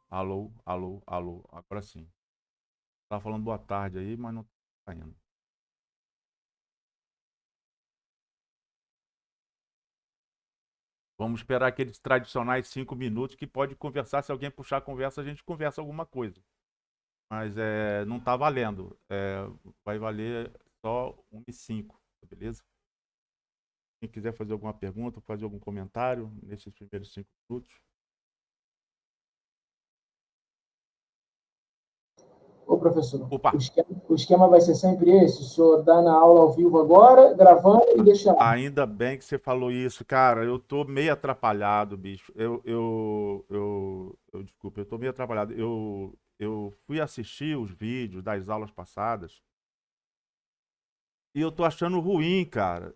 Alô, alô, alô. Agora sim. Tava falando boa tarde aí, mas não tá indo. Vamos esperar aqueles tradicionais 5 minutos que pode conversar. Se alguém puxar a conversa, a gente conversa alguma coisa. Mas não tá valendo. Vai valer só 1 e 5, beleza? Quem quiser fazer alguma pergunta, fazer algum comentário nesses primeiros 5 minutos. Ô, professor, Opa, o esquema vai ser sempre esse? O senhor dá na aula ao vivo agora, gravando e deixa lá. ainda bem que você falou isso, cara. Eu tô meio atrapalhado, bicho. Desculpa, eu tô meio atrapalhado. Eu fui assistir os vídeos das aulas passadas e eu tô achando ruim, cara.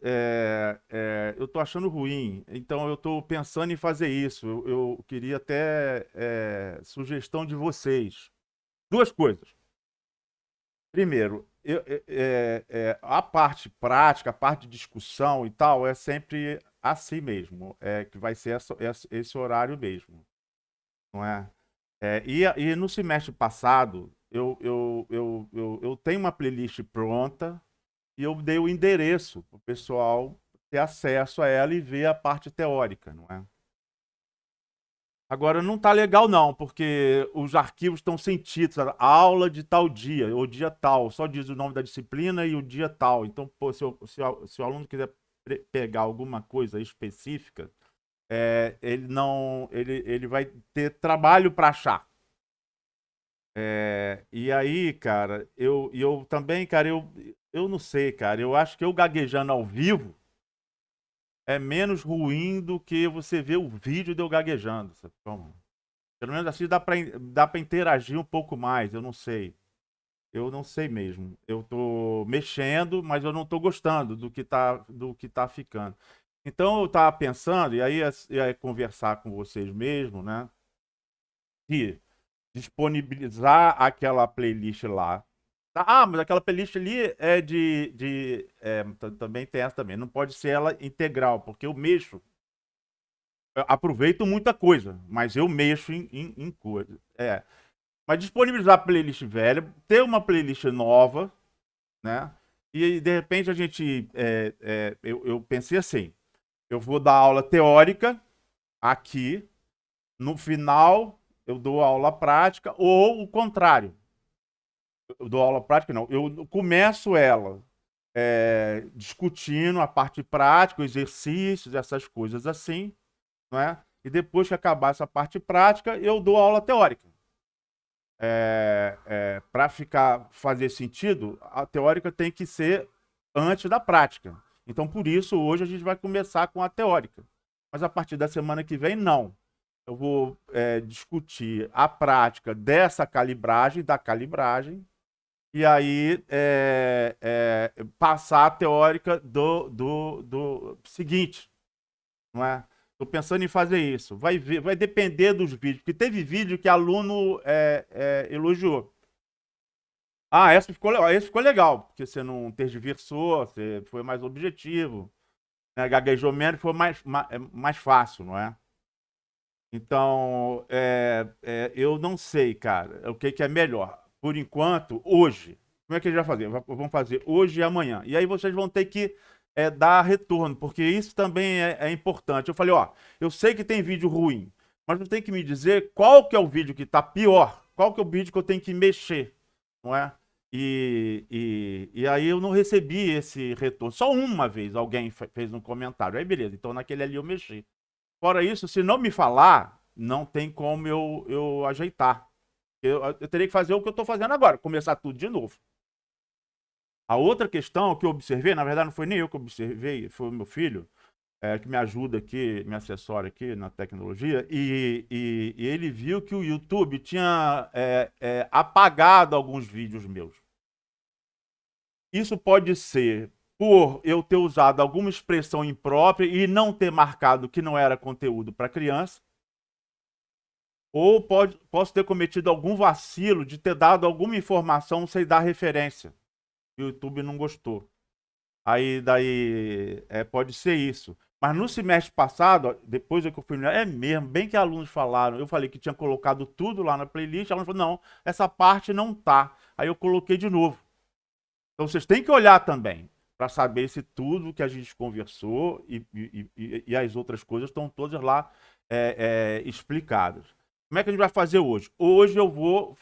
Eu tô achando ruim. Então eu tô pensando em fazer isso. Eu queria até sugestão de vocês. Duas coisas. Primeiro, a parte prática, a parte de discussão e tal, é sempre assim mesmo. Que vai ser esse horário mesmo, não é? E no semestre passado, eu tenho uma playlist pronta e eu dei o endereço para o pessoal ter acesso a ela e ver a parte teórica, não é? Agora não tá legal não, porque os arquivos estão sem título, aula de tal dia, ou dia tal, só diz o nome da disciplina e o dia tal. Então, pô, se o aluno quiser pegar alguma coisa específica, ele não, ele vai ter trabalho para achar. E aí, cara, eu também, cara, eu não sei, cara, eu acho que eu gaguejando ao vivo é menos ruim do que você ver o vídeo de eu gaguejando, sabe? Pelo menos assim dá pra interagir um pouco mais, eu não sei. Eu não sei mesmo. Eu tô mexendo, mas eu não tô gostando do que tá ficando. Então eu tava pensando, e aí ia conversar com vocês mesmo, né? De disponibilizar aquela playlist lá. Mas aquela playlist ali é também tem essa também. Não pode ser ela integral, porque eu mexo. Eu aproveito muita coisa, mas eu mexo em coisa. Mas disponibilizar a playlist velha, ter uma playlist nova, né? E de repente a gente. Eu pensei assim: eu vou dar aula teórica aqui, no final eu dou aula prática, ou o contrário. Eu dou aula prática, não. Eu começo ela discutindo a parte prática, exercícios, essas coisas assim, não é? E depois que acabar essa parte prática, eu dou aula teórica. Para fazer sentido, a teórica tem que ser antes da prática. Então, por isso, hoje a gente vai começar com a teórica. Mas a partir da semana que vem, não. Eu vou discutir a prática dessa calibragem, da calibragem, e aí passar a teórica do seguinte, não é? Estou pensando em fazer isso. Vai depender dos vídeos, porque teve vídeo que aluno elogiou. Esse ficou legal, porque você não tergiversou, você foi mais objetivo, né? Gaguejou menos, foi mais fácil, não é? Então, eu não sei, cara, o que é melhor. Por enquanto, hoje, como é que a gente vai fazer? Vamos fazer hoje e amanhã. E aí vocês vão ter que dar retorno, porque isso também é importante. Eu falei, ó, eu sei que tem vídeo ruim, mas você tem que me dizer qual que é o vídeo que tá pior, qual que é o vídeo que eu tenho que mexer, não é? E aí eu não recebi esse retorno. Só uma vez alguém fez um comentário. Aí beleza, então naquele ali eu mexi. Fora isso, se não me falar, não tem como eu ajeitar. Eu teria que fazer o que eu estou fazendo agora, começar tudo de novo. A outra questão que eu observei, na verdade não foi nem eu que observei, foi o meu filho, que me ajuda aqui, me assessora aqui na tecnologia, e ele viu que o YouTube tinha apagado alguns vídeos meus. Isso pode ser por eu ter usado alguma expressão imprópria e não ter marcado que não era conteúdo para criança, ou posso ter cometido algum vacilo de ter dado alguma informação sem dar referência. O YouTube não gostou. Aí daí pode ser isso. Mas no semestre passado, ó, depois é que eu fui, é mesmo, bem que alunos falaram, eu falei que tinha colocado tudo lá na playlist, alunos falaram, não, essa parte não tá. Aí eu coloquei de novo. Então vocês têm que olhar também, para saber se tudo que a gente conversou e as outras coisas estão todas lá explicadas. Como é que a gente vai fazer hoje? Hoje eu vou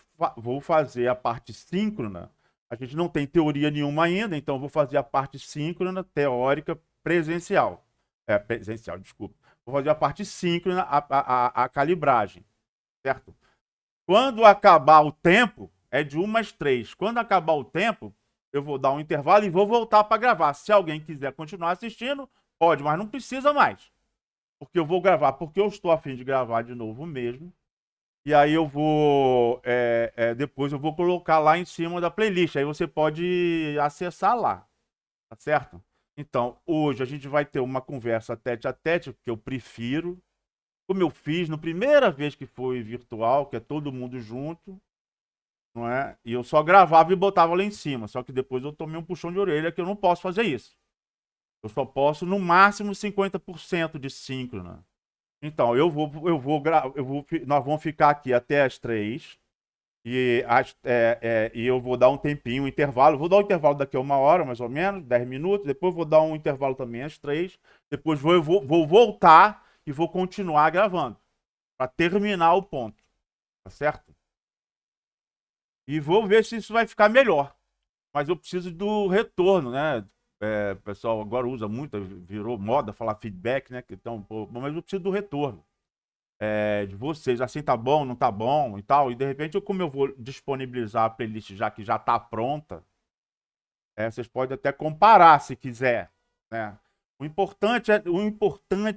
fazer a parte síncrona. A gente não tem teoria nenhuma ainda, então eu vou fazer a parte síncrona, teórica, presencial. Presencial, desculpa. Vou fazer a parte síncrona, a calibragem, certo? Quando acabar o tempo, é de 1 às 3. Quando acabar o tempo, eu vou dar um intervalo e vou voltar para gravar. Se alguém quiser continuar assistindo, pode, mas não precisa mais. Porque eu vou gravar, porque eu estou a fim de gravar de novo mesmo. E aí eu vou, depois eu vou colocar lá em cima da playlist. Aí você pode acessar lá, tá certo? Então, hoje a gente vai ter uma conversa tete a tete, porque eu prefiro, como eu fiz na primeira vez que foi virtual, que é todo mundo junto, não é? E eu só gravava e botava lá em cima. Só que depois eu tomei um puxão de orelha que eu não posso fazer isso. Eu só posso, no máximo, 50% de síncrona. Então, nós vamos ficar aqui até as 3. E eu vou dar um tempinho, um intervalo. Vou dar um intervalo daqui a 1 hora, mais ou menos, 10 minutos. Depois vou dar um intervalo também às 3. Depois vou voltar e vou continuar gravando. Para terminar o ponto. Tá certo? E vou ver se isso vai ficar melhor. Mas eu preciso do retorno, né? O pessoal agora usa muito, virou moda falar feedback, né? Então, pô, mas eu preciso do retorno de vocês. Assim tá bom, não tá bom e tal. E de repente, como eu vou disponibilizar a playlist já que já tá pronta, vocês podem até comparar se quiser, né? O importante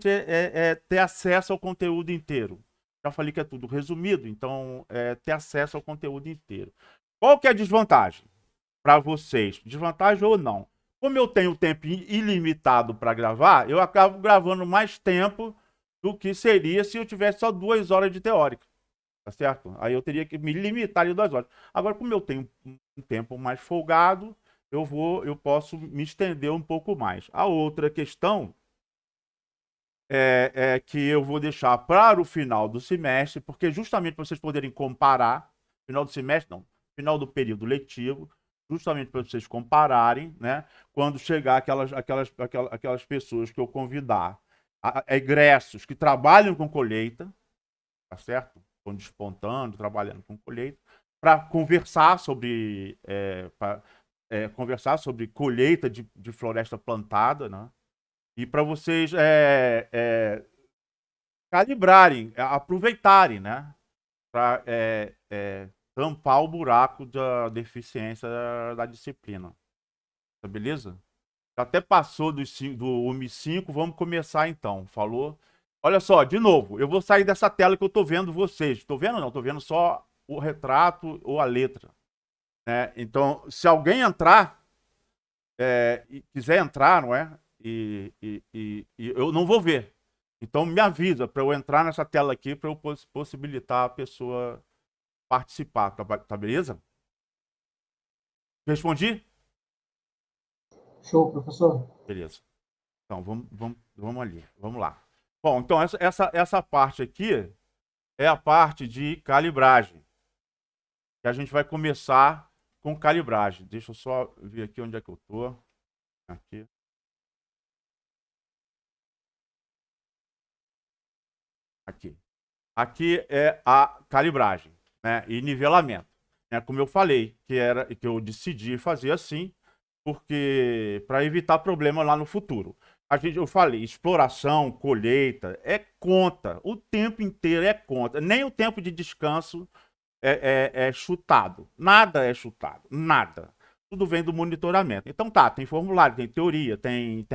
é ter acesso ao conteúdo inteiro. Já falei que é tudo resumido, então ter acesso ao conteúdo inteiro. Qual que é a desvantagem para vocês? Desvantagem ou não? Como eu tenho tempo ilimitado para gravar, eu acabo gravando mais tempo do que seria se eu tivesse só 2 horas de teórica. Tá certo? Aí eu teria que me limitar em 2 horas. Agora, como eu tenho um tempo mais folgado, eu posso me estender um pouco mais. A outra questão é que eu vou deixar para o final do semestre, porque justamente para vocês poderem comparar, final do semestre não, final do período letivo, justamente para vocês compararem, né? Quando chegar aquelas pessoas que eu convidar, egressos que trabalham com colheita, tá certo? Estão despontando, trabalhando com colheita, para conversar sobre conversar sobre colheita de floresta plantada, né? E para vocês calibrarem, aproveitarem, né? Para tampar o buraco da deficiência da disciplina. Tá beleza? Já até passou do UMI5, vamos começar então. Falou? Olha só, de novo, eu vou sair dessa tela que eu tô vendo vocês. Tô vendo não, tô vendo só o retrato ou a letra. Né? Então, se alguém entrar, e quiser entrar, não é? E eu não vou ver. Então me avisa para eu entrar nessa tela aqui para eu possibilitar a pessoa participar, tá beleza? Respondi? Show, professor. Beleza. Então vamos ali, vamos lá. Bom, então essa parte aqui é a parte de calibragem. Que a gente vai começar com calibragem. Deixa eu só ver aqui onde é que eu tô. Aqui. Aqui. Aqui é a calibragem, né? E nivelamento. Como eu falei, que eu decidi fazer assim, porque para evitar problema lá no futuro. Eu falei, exploração, colheita, é conta. O tempo inteiro é conta. Nem o tempo de descanso é chutado. Nada é chutado. Nada. Tudo vem do monitoramento. Então tá, tem formulário, tem teoria, tem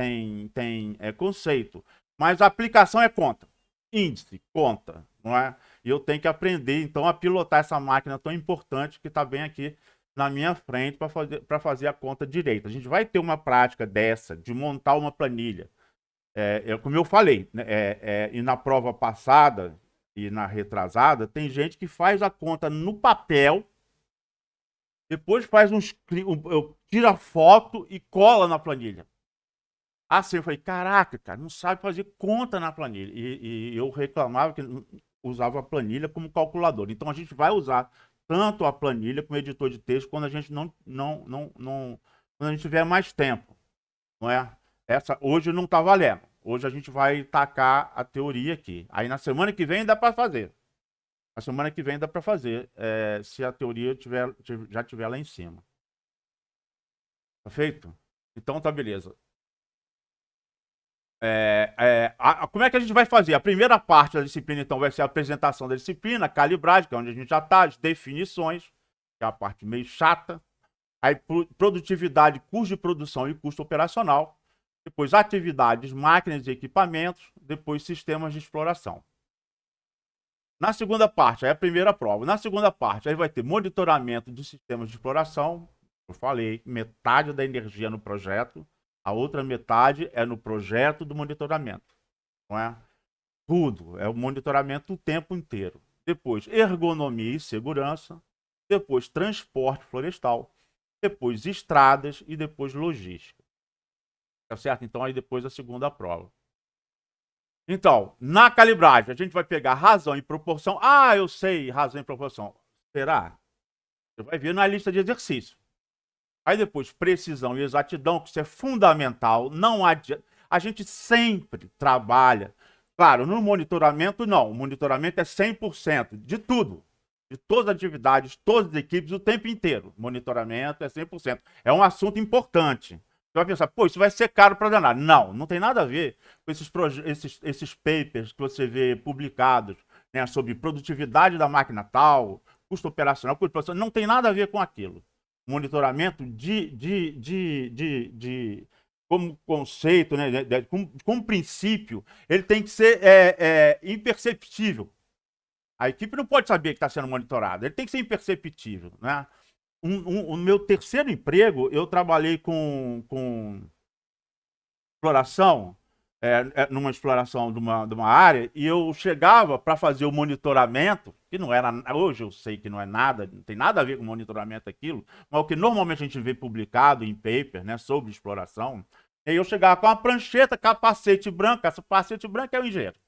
conceito. Mas a aplicação é conta. Índice, conta, não é? E eu tenho que aprender, então, a pilotar essa máquina tão importante que está bem aqui na minha frente para fazer a conta direita. A gente vai ter uma prática dessa, de montar uma planilha. Como eu falei, né, e na prova passada e na retrasada, tem gente que faz a conta no papel, depois tira foto e cola na planilha. Assim, eu falei, caraca, cara, não sabe fazer conta na planilha. E eu reclamava que usava a planilha como calculador. Então, a gente vai usar tanto a planilha como editor de texto quando a gente quando a gente tiver mais tempo, não é? Hoje não está valendo. Hoje a gente vai tacar a teoria aqui. Aí, na semana que vem, dá para fazer. Na semana que vem dá para fazer, se a teoria já tiver lá em cima. Tá feito? Então, tá beleza. Como é que a gente vai fazer? A primeira parte da disciplina, então, vai ser a apresentação da disciplina, calibragem, que é onde a gente já está, as definições, que é a parte meio chata. Aí, produtividade, custo de produção e custo operacional. Depois, atividades, máquinas e equipamentos. Depois, sistemas de exploração. Na segunda parte, aí é a primeira prova. Na segunda parte, aí vai ter monitoramento dos sistemas de exploração. Eu falei, metade da energia no projeto. A outra metade é no projeto do monitoramento, não é? Tudo, é o monitoramento o tempo inteiro. Depois, ergonomia e segurança. Depois, transporte florestal. Depois, estradas e depois, logística. Tá certo? Então, aí depois a segunda prova. Então, na calibragem, a gente vai pegar razão e proporção. Ah, eu sei, razão e proporção. Será? Você vai ver na lista de exercício. Aí depois, precisão e exatidão, que isso é fundamental. Não adianta. A gente sempre trabalha. Claro, no monitoramento, não. O monitoramento é 100% de tudo. De todas as atividades, todas as equipes, o tempo inteiro. Monitoramento é 100%. É um assunto importante. Você vai pensar, pô, isso vai ser caro para danar. Não, não tem nada a ver com esses papers que você vê publicados, né, sobre produtividade da máquina tal, custo operacional, custo operacional. Não tem nada a ver com aquilo. Monitoramento como conceito, né, como princípio, ele tem que ser imperceptível. A equipe não pode saber que está sendo monitorada, ele tem que ser imperceptível, né? O meu terceiro emprego, eu trabalhei com exploração, numa exploração de uma área, e eu chegava para fazer o monitoramento, que não era, hoje eu sei que não é nada, não tem nada a ver com monitoramento aquilo, mas o que normalmente a gente vê publicado em paper, né, sobre exploração, e aí eu chegava com uma prancheta, capacete branco, essa capacete branco é o engenheiro.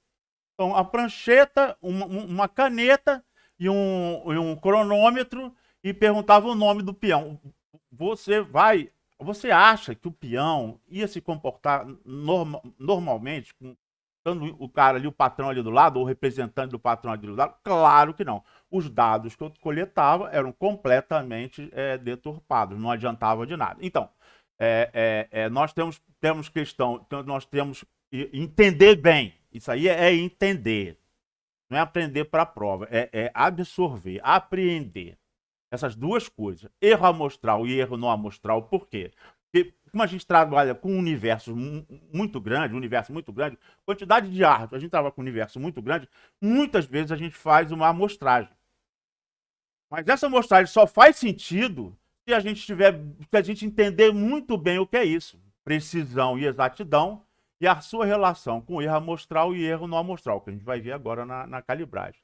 Então, a prancheta, uma caneta e um cronômetro, e perguntava o nome do peão. Você acha que o peão ia se comportar normalmente, estando o cara ali, o patrão ali do lado, ou o representante do patrão ali do lado? Claro que não. Os dados que eu coletava eram completamente deturpados, não adiantava de nada. Então, nós temos questão, nós temos que entender bem. Isso aí é entender. Não é aprender para a prova, é absorver, apreender. Essas duas coisas, erro amostral e erro não amostral, por quê? Porque como a gente trabalha com um universo muito grande, quantidade de árvores, a gente trabalha com um universo muito grande, muitas vezes a gente faz uma amostragem. Mas essa amostragem só faz sentido se a gente entender muito bem o que é isso. Precisão e exatidão e a sua relação com erro amostral e erro não amostral, que a gente vai ver agora na calibragem.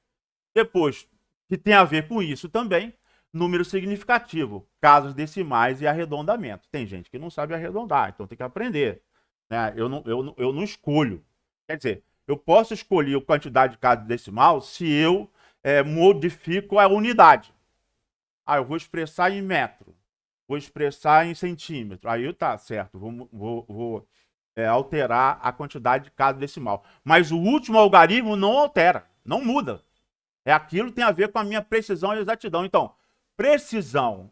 Depois, que tem a ver com isso também, número significativo, casas decimais e arredondamento. Tem gente que não sabe arredondar, então tem que aprender, né? Eu não escolho. Quer dizer, eu posso escolher a quantidade de casa decimal se eu modifico a unidade. Eu vou expressar em metro, vou expressar em centímetro. Aí tá certo, vou alterar a quantidade de casa decimal. Mas o último algarismo não altera, não muda. Aquilo tem a ver com a minha precisão e exatidão. Então, precisão,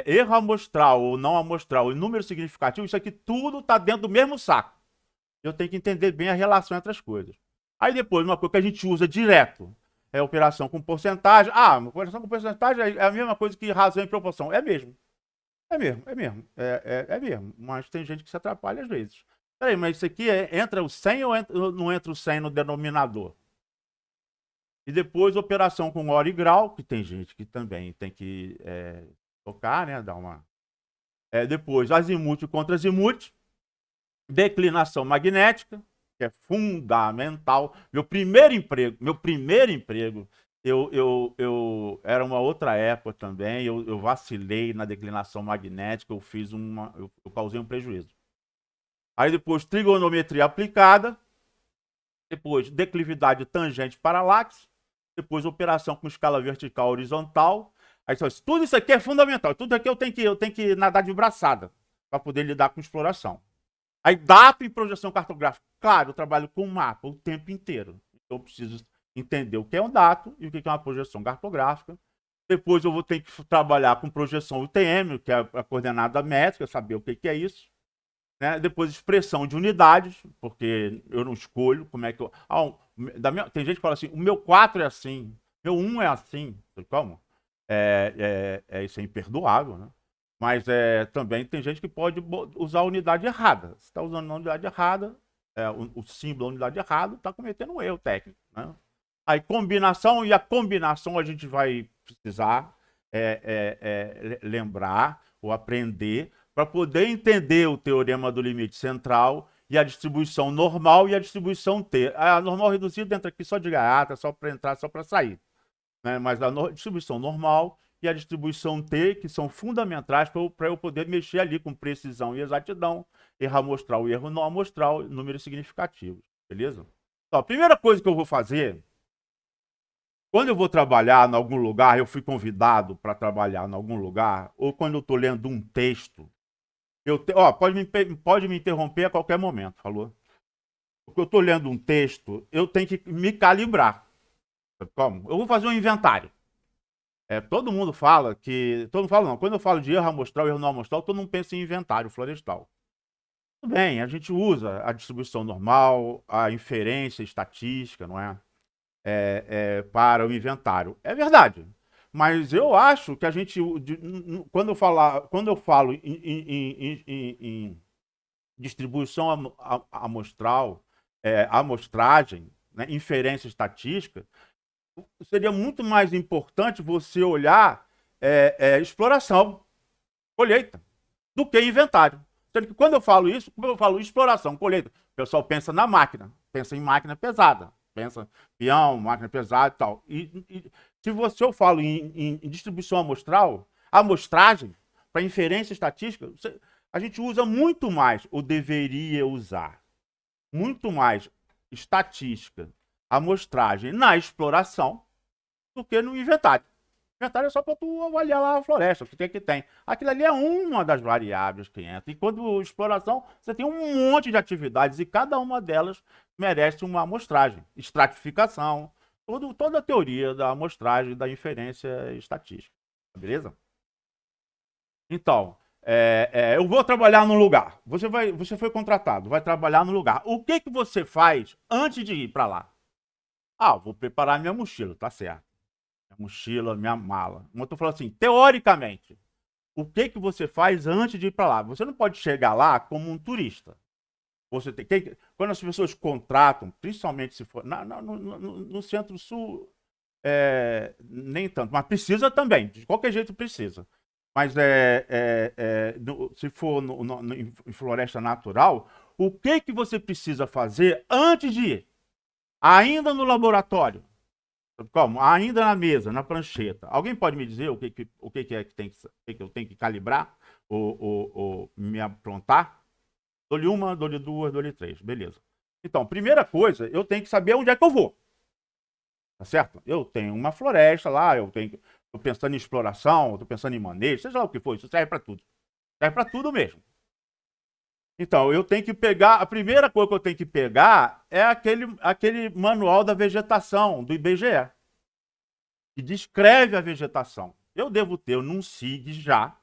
erro amostral ou não amostral e número significativo, isso aqui tudo está dentro do mesmo saco. Eu tenho que entender bem a relação entre as coisas. Aí depois, uma coisa que a gente usa direto é operação com porcentagem. Ah, operação com porcentagem é a mesma coisa que razão e proporção. É mesmo. É mesmo, é mesmo. É mesmo. Mas tem gente que se atrapalha às vezes. Peraí, mas isso aqui entra o 100 ou não entra o 100 no denominador? E depois operação com hora e grau, que tem gente que também tem que tocar, né? Dar uma. Depois azimuth contra azimuth. Declinação magnética, que é fundamental. Meu primeiro emprego, eu era uma outra época também, eu vacilei na declinação magnética, eu causei um prejuízo. Aí depois trigonometria aplicada, depois declividade tangente paralaxe, depois operação com escala vertical horizontal. Aí tudo isso aqui é fundamental, tudo aqui eu tenho que nadar de braçada para poder lidar com exploração. Aí, data e projeção cartográfica. Claro, eu trabalho com mapa o tempo inteiro. Então, eu preciso entender o que é um dato e o que é uma projeção cartográfica. Depois, eu vou ter que trabalhar com projeção UTM, que é a coordenada métrica, saber o que é isso. Né? Depois, expressão de unidades, porque eu não escolho como é que eu... tem gente que fala assim, o meu 4 é assim, meu 1 é assim. Como? Isso é imperdoável, né? Mas também tem gente que pode usar a unidade errada. Se está usando a unidade errada, o símbolo da unidade errada, está cometendo um erro técnico. Né? Aí combinação, e a combinação a gente vai precisar lembrar ou aprender para poder entender o teorema do limite central e a distribuição normal e a distribuição T. A normal reduzida entra aqui só de gaiata, só para entrar, só para sair. Né? Mas a distribuição normal e a distribuição T, que são fundamentais para eu poder mexer ali com precisão e exatidão, erro amostral e erro não amostral, números significativos, beleza? Então, a primeira coisa que eu vou fazer, quando eu vou trabalhar em algum lugar, eu fui convidado para trabalhar em algum lugar, ou quando eu estou lendo um texto, pode me interromper a qualquer momento, falou? Porque eu estou lendo um texto, eu tenho que me calibrar. Como? Eu vou fazer um inventário. Todo mundo fala que... Todo mundo fala não. Quando eu falo de erro amostral e erro não amostral, todo mundo pensa em inventário florestal. Tudo bem, a gente usa a distribuição normal, a inferência estatística, não é? Para o inventário. É verdade. Mas eu acho que a gente... Quando eu falo em distribuição amostral, amostragem, né, inferência estatística, seria muito mais importante você olhar exploração, colheita, do que inventário. Sendo que quando eu falo isso, quando eu falo exploração, colheita, o pessoal pensa na máquina, pensa em máquina pesada, pensa peão, máquina pesada e tal. E se eu falo em distribuição amostral, amostragem, para inferência estatística, a gente usa muito mais, ou deveria usar, muito mais estatística, amostragem na exploração do que no inventário. O inventário é só para tu avaliar lá a floresta, o que tem. Aquilo ali é uma das variáveis que entra. E quando exploração, você tem um monte de atividades e cada uma delas merece uma amostragem, estratificação, toda a teoria da amostragem, da inferência estatística. Beleza? Então, eu vou trabalhar num lugar. Você foi contratado, vai trabalhar no lugar. O que você faz antes de ir para lá? Vou preparar minha mochila, tá certo. Minha mochila, minha mala. Mas eu tô falando assim, teoricamente, o que você faz antes de ir para lá? Você não pode chegar lá como um turista. Você tem quando as pessoas contratam, principalmente se for no Centro-Sul, nem tanto, mas precisa também, de qualquer jeito precisa. Mas se for em floresta natural, o que você precisa fazer antes de ir? Ainda no laboratório, como? Ainda na mesa, na prancheta. Alguém pode me dizer o que eu tenho que calibrar ou me aprontar? Dou-lhe uma, dou-lhe duas, dou-lhe três. Beleza. Então, primeira coisa, eu tenho que saber onde é que eu vou. Tá certo? Eu tenho uma floresta lá, estou pensando em exploração, estou pensando em manejo, seja lá o que for, isso serve para tudo. Serve para tudo mesmo. Então, eu tenho que pegar, a primeira coisa que eu tenho que pegar é aquele manual da vegetação, do IBGE, que descreve a vegetação. eu devo ter num SIG já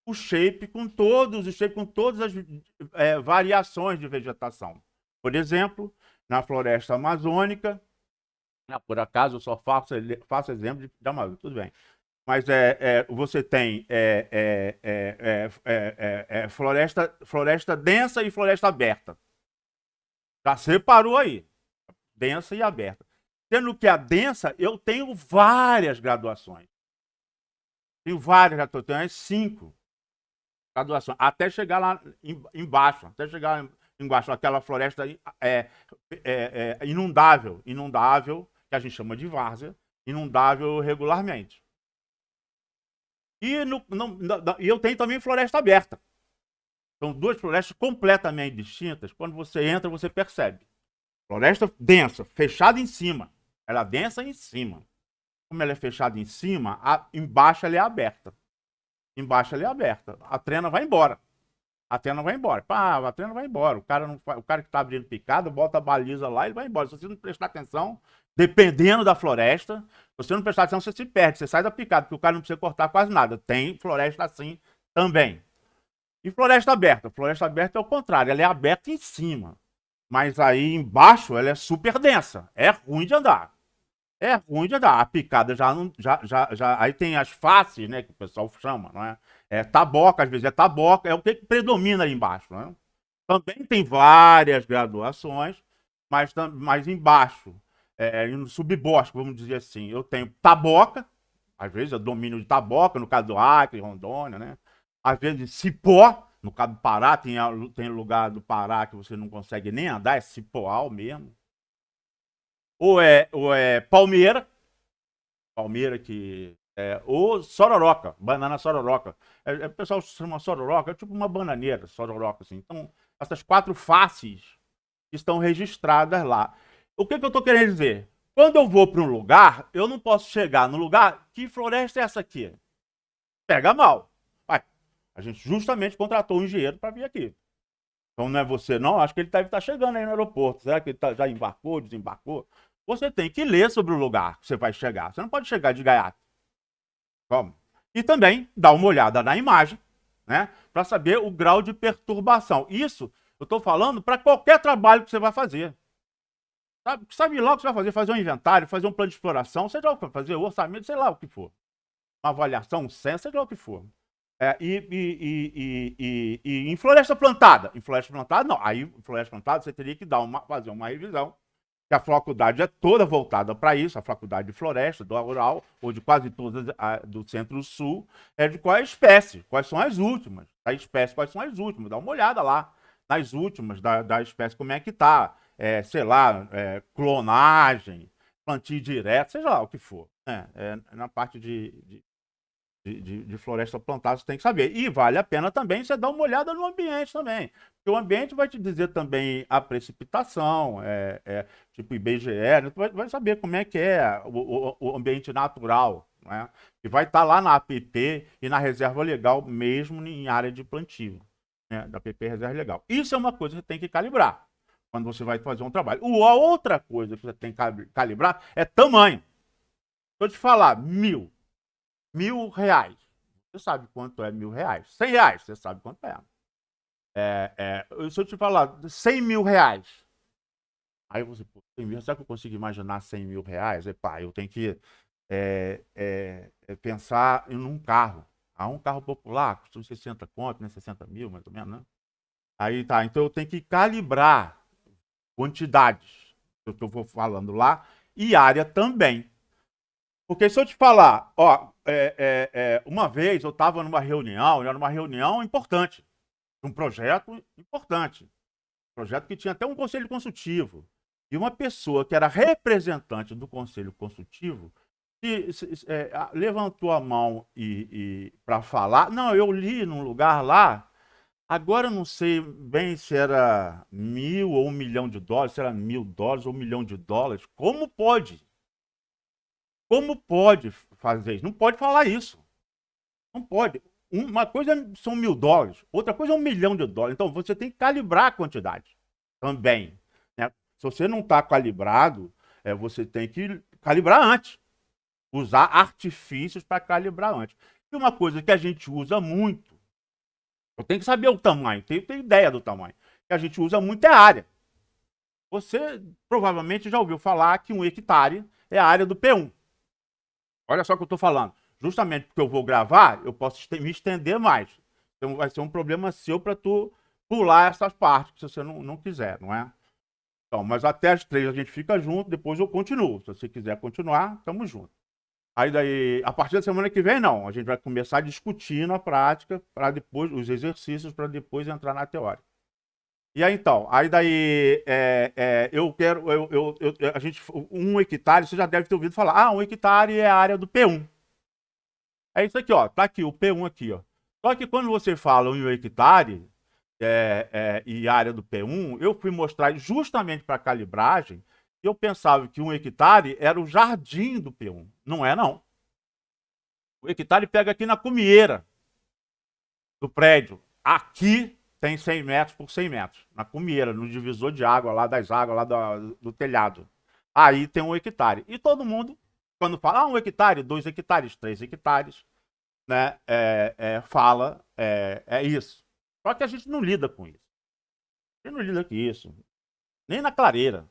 o shape com todas as variações de vegetação. Por exemplo, na floresta amazônica, por acaso eu só faço exemplo de Amazônia, tudo bem. Mas você tem floresta densa e floresta aberta. Já separou aí, densa e aberta. Sendo que a densa, eu tenho várias graduações. Tenho várias graduações, tenho 5 graduações, até chegar lá embaixo, aquela floresta inundável, que a gente chama de várzea, inundável regularmente. E eu tenho também floresta aberta. São 2 florestas completamente distintas. Quando você entra, você percebe. Floresta densa, fechada em cima. Ela é densa em cima. Como ela é fechada em cima, embaixo ela é aberta. Embaixo ela é aberta. A trena vai embora. A trena vai embora. A trena vai embora. O cara que está abrindo picada, bota a baliza lá e ele vai embora. Se você não prestar atenção, dependendo da floresta, se você não prestar atenção, você se perde. Você sai da picada, porque o cara não precisa cortar quase nada. Tem floresta assim também. E floresta aberta? Floresta aberta é o contrário. Ela é aberta em cima. Mas aí embaixo ela é super densa. É ruim de andar. É ruim de andar. A picada aí tem as faces, né? Que o pessoal chama, não é? Taboca, às vezes é taboca, é o que predomina aí embaixo, não é? Também tem várias graduações, mas embaixo, no subbosque, vamos dizer assim, eu tenho taboca, às vezes é domínio de taboca, no caso do Acre, Rondônia, né? Às vezes cipó, no caso do Pará, tem lugar do Pará que você não consegue nem andar, é cipoal mesmo. Ou é palmeira ou sororoca, banana sororoca. O pessoal chama sororoca, é tipo uma bananeira, sororoca, assim. Então, essas 4 faces estão registradas lá. O que eu estou querendo dizer? Quando eu vou para um lugar, eu não posso chegar no lugar, que floresta é essa aqui? Pega mal. A gente justamente contratou um engenheiro para vir aqui. Então não é você, não? Acho que ele deve estar chegando aí no aeroporto. Será que ele já embarcou, desembarcou? Você tem que ler sobre o lugar que você vai chegar. Você não pode chegar de gaiato. Como? E também dar uma olhada na imagem, né? Para saber o grau de perturbação. Isso eu estou falando para qualquer trabalho que você vai fazer. Sabe lá o que você vai fazer? Fazer um inventário, fazer um plano de exploração, seja lá o que fazer, o orçamento, sei lá o que for. Uma avaliação, um censo, seja lá o que for. E em floresta plantada? Em floresta plantada, não. Aí, em floresta plantada, você teria que fazer uma revisão, que a faculdade é toda voltada para isso, a faculdade de floresta, do rural, ou de quase todas do centro-sul, de qual é a espécie, quais são as últimas. Da espécie, quais são as últimas. Dá uma olhada lá nas últimas da espécie, como é que está. Sei lá, clonagem, plantio direto, seja lá o que for. Na parte de floresta plantada, você tem que saber. E vale a pena também você dar uma olhada no ambiente também. Porque o ambiente vai te dizer também a precipitação, tipo IBGE, né? Tu vai saber como é que é o ambiente natural, né? Que vai estar lá na APP e na reserva legal, mesmo em área de plantio, né? Da APP Reserva Legal. Isso é uma coisa que você tem que calibrar quando você vai fazer um trabalho. A outra coisa que você tem que calibrar é tamanho. Se eu te falar R$ 1.000. Você sabe quanto é R$ 1.000. R$ 100, você sabe quanto é. Se eu te falar R$ 100.000, aí você, pô, 100 mil, será que eu consigo imaginar R$ 100.000? Eu tenho que pensar em um carro. Um carro popular custa 60 conto, né? 60 mil, mais ou menos, né? Aí tá, então eu tenho que calibrar quantidades que eu vou falando lá e área também. Porque se eu te falar, uma vez eu estava numa reunião, era uma reunião importante, um projeto importante, um projeto que tinha até um conselho consultivo, e uma pessoa que era representante do conselho consultivo levantou a mão para falar. Não, eu li num lugar lá, agora eu não sei bem se era 1.000 ou $1 milhão, se era $1.000 ou $1 milhão. Como pode? Como pode fazer isso? Não pode falar isso. Não pode. Uma coisa são $1.000, outra coisa é $1 milhão. Então você tem que calibrar a quantidade também, né? Se você não está calibrado, você tem que calibrar antes. usar artifícios para calibrar antes. E uma coisa que a gente usa muito, eu tenho que saber o tamanho, tenho que ter ideia do tamanho, que a gente usa muito é a área. Você provavelmente já ouviu falar que 1 hectare é a área do P1. Olha só o que eu estou falando. Justamente porque eu vou gravar, eu posso me estender mais. Então vai ser um problema seu para tu pular essas partes, se você não quiser, não é? Então, mas até as 3 a gente fica junto, depois eu continuo. Se você quiser continuar, estamos juntos. Aí daí, a partir da semana que vem, não. A gente vai começar a discutir na prática, para depois, os exercícios, para depois entrar na teoria. E aí então, aí daí eu quero, a gente, 1 hectare, você já deve ter ouvido falar, 1 hectare é a área do P1. É isso aqui, ó, tá aqui, o P1 aqui, ó. Só que quando você fala em 1 hectare e área do P1, eu fui mostrar justamente para calibragem que eu pensava que 1 hectare era o jardim do P1. Não é, não. O hectare pega aqui na cumieira do prédio. Aqui tem 100 metros por 100 metros. Na cumieira, no divisor de água, lá das águas, lá do telhado. Aí tem 1 hectare. E todo mundo, quando fala 1 hectare, 2 hectares, 3 hectares, né, fala isso. Só que a gente não lida com isso. A gente não lida com isso. Nem na clareira.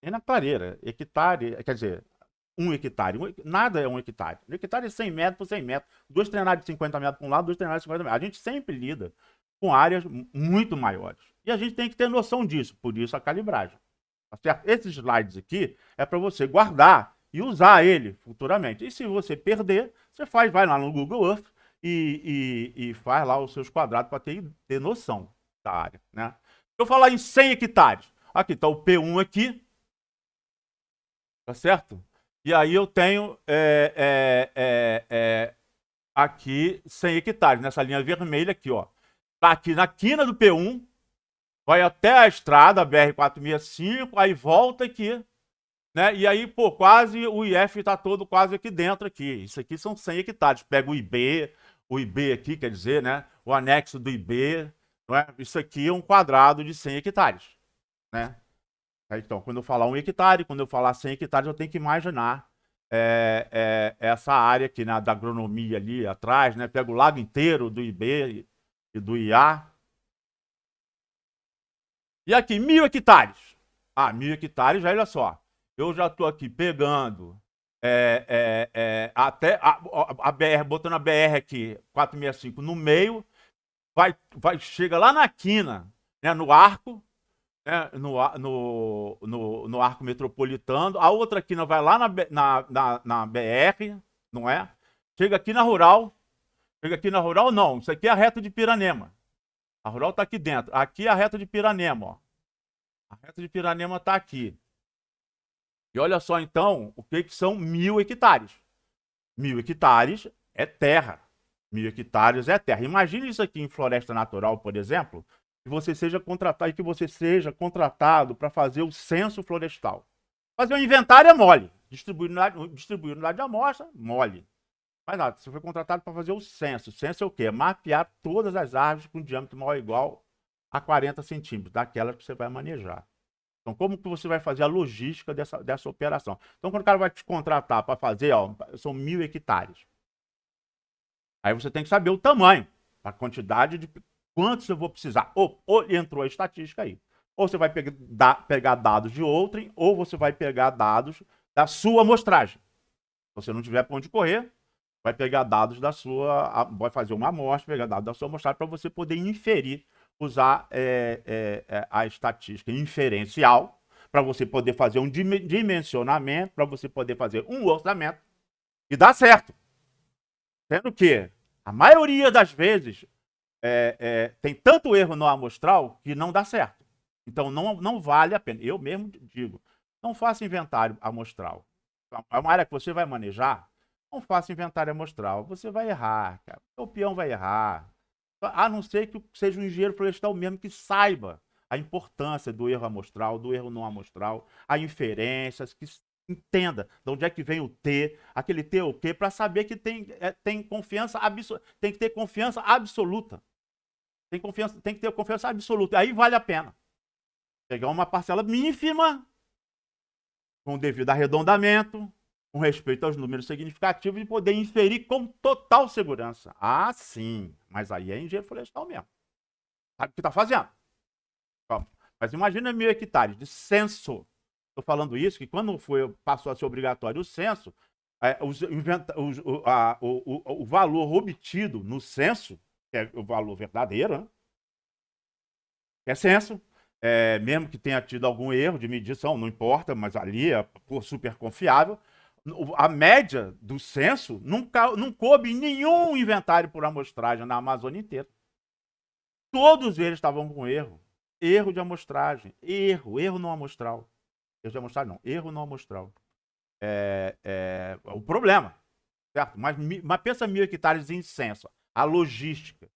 Nem na clareira. Hectare, quer dizer, 1 hectare. Nada é 1 hectare. 1 hectare é 100 metros por 100 metros. 2 treinados de 50 metros para um lado, 2 treinados de 50 metros. A gente sempre lida com áreas muito maiores. E a gente tem que ter noção disso. Por isso a calibragem. Tá certo? Esses slides aqui é para você guardar e usar ele futuramente. E se você perder, você vai lá no Google Earth e faz lá os seus quadrados para ter noção da área, né? Se eu falar em 100 hectares, aqui está o P1 aqui, tá certo? E aí eu tenho aqui 100 hectares, nessa linha vermelha aqui, ó. Tá aqui na quina do P1, vai até a estrada, a BR-465, aí volta aqui, né? E aí, pô, quase o IF tá todo quase aqui dentro aqui. Isso aqui são 100 hectares. Pega o IB aqui, quer dizer, né? O anexo do IB, não é? Isso aqui é um quadrado de 100 hectares, né? Então, quando eu falar 1 hectare, quando eu falar 100 hectares, eu tenho que imaginar essa área aqui, né, da agronomia ali atrás, né? Pega o lago inteiro do IB e do IA. E aqui, 1.000 hectares. 1.000 hectares, olha só. Eu já estou aqui pegando até a BR, botando a BR aqui, 465 no meio, chega lá na quina, né, no arco, né, no arco metropolitano. A outra quina vai lá na BR, não é? Chega aqui na rural. Chega aqui na rural, não. Isso aqui é a reta de Piranema. A rural está aqui dentro. Aqui é a reta de Piranema, ó. A reta de Piranema está aqui. E olha só, então, o que são 1.000 hectares. 1.000 hectares é terra. 1.000 hectares é terra. Imagine isso aqui em floresta natural, por exemplo, que você seja contratado para fazer o censo florestal. Fazer o inventário é mole. Distribuir unidade de amostra, mole. Mas nada, você foi contratado para fazer o censo. O censo é o quê? É mapear todas as árvores com diâmetro maior ou igual a 40 centímetros, daquelas que você vai manejar. Então, como que você vai fazer a logística dessa operação? Então, quando o cara vai te contratar para fazer, ó, são 1.000 hectares. Aí você tem que saber o tamanho, a quantidade de quantos eu vou precisar. Ou entrou a estatística aí. Ou você vai pegar dados de outrem, ou você vai pegar dados da sua amostragem. Se você não tiver para onde correr, vai pegar dados da sua, vai fazer uma amostra, pegar dados da sua amostragem para você poder inferir, usar a estatística inferencial para você poder fazer um dimensionamento, para você poder fazer um orçamento e dar certo. Sendo que a maioria das vezes tem tanto erro no amostral que não dá certo. Então não vale a pena. Eu mesmo digo, não faça inventário amostral. É uma área que você vai manejar, não faça inventário amostral. Você vai errar, cara. O peão vai errar. A não ser que seja um engenheiro florestal mesmo que saiba a importância do erro amostral, do erro não amostral, a inferências, que entenda de onde é que vem o T, aquele T o quê, para saber que tem confiança absoluta. Tem que ter confiança absoluta. Tem que ter confiança absoluta. Aí vale a pena. Pegar uma parcela ínfima, com o devido arredondamento, com respeito aos números significativos e poder inferir com total segurança. Ah, sim, mas aí é engenheiro florestal mesmo. Sabe o que está fazendo? Mas imagina 1.000 hectares de censo. Estou falando isso, que quando passou a ser obrigatório o censo, o valor obtido no censo, que é o valor verdadeiro, né? Que é censo, mesmo que tenha tido algum erro de medição, não importa, mas ali é super confiável. A média do censo não coube em nenhum inventário por amostragem na Amazônia inteira. Todos eles estavam com erro. Erro de amostragem. Erro não amostral. Erro de amostragem não, erro não amostral. O problema, certo? Mas pensa 1.000 hectares em censo. A logística,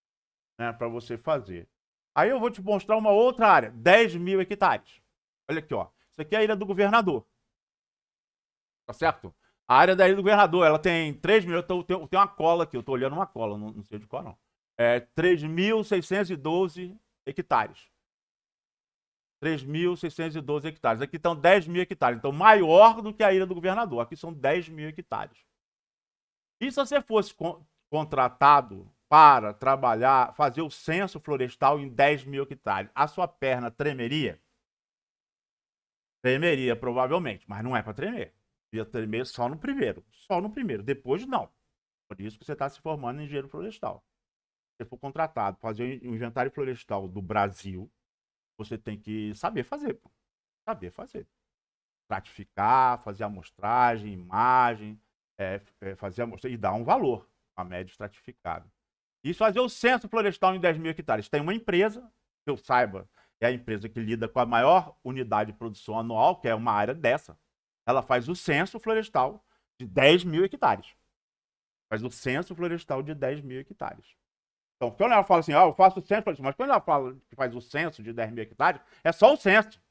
né, para você fazer. Aí eu vou te mostrar uma outra área, 10.000 hectares. Olha aqui, ó. Isso aqui é a Ilha do Governador. Tá certo? A área da Ilha do Governador, ela tem 3.000, tem uma cola aqui, eu tô olhando uma cola, não sei de qual não. 3.612 hectares. 3.612 hectares. Aqui estão 10.000 hectares. Então, maior do que a Ilha do Governador. Aqui são 10.000 hectares. E se você fosse contratado para trabalhar, fazer o censo florestal em 10.000 hectares, a sua perna tremeria? Tremeria, provavelmente, mas não é para tremer. Ia tremer só no primeiro. Só no primeiro. Depois, não. Por isso que você está se formando em engenheiro florestal. Se você for contratado para fazer o inventário florestal do Brasil, você tem que saber fazer. Pô. Saber fazer. Stratificar, fazer amostragem, imagem, fazer amostragem e dar um valor a média estratificada. Isso fazer o censo florestal em 10.000 hectares. Tem uma empresa, que eu saiba, é a empresa que lida com a maior unidade de produção anual, que é uma área dessa. Ela faz o censo florestal de 10.000 hectares. Faz o censo florestal de 10.000 hectares. Então, quando ela fala assim, eu faço o censo florestal, mas quando ela fala que faz o censo de 10.000 hectares, é só o censo.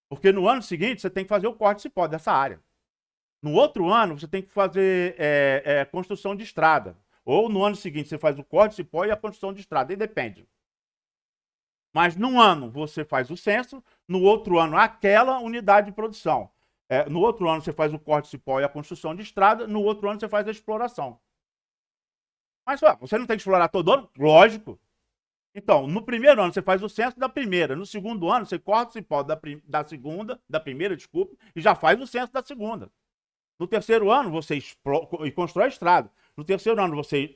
Porque no ano seguinte você tem que fazer o corte de cipó dessa área. No outro ano você tem que fazer construção de estrada. Ou no ano seguinte você faz o corte de cipó e a construção de estrada. Aí depende. Mas num ano você faz o censo, no outro ano aquela unidade de produção. No outro ano você faz o corte de cipó e a construção de estrada, no outro ano você faz a exploração. Mas você não tem que explorar todo ano? Lógico. Então, no primeiro ano você faz o censo da primeira, no segundo ano você corta o cipó da primeira, desculpe, e já faz o censo da segunda. No terceiro ano você constrói a estrada. No terceiro ano você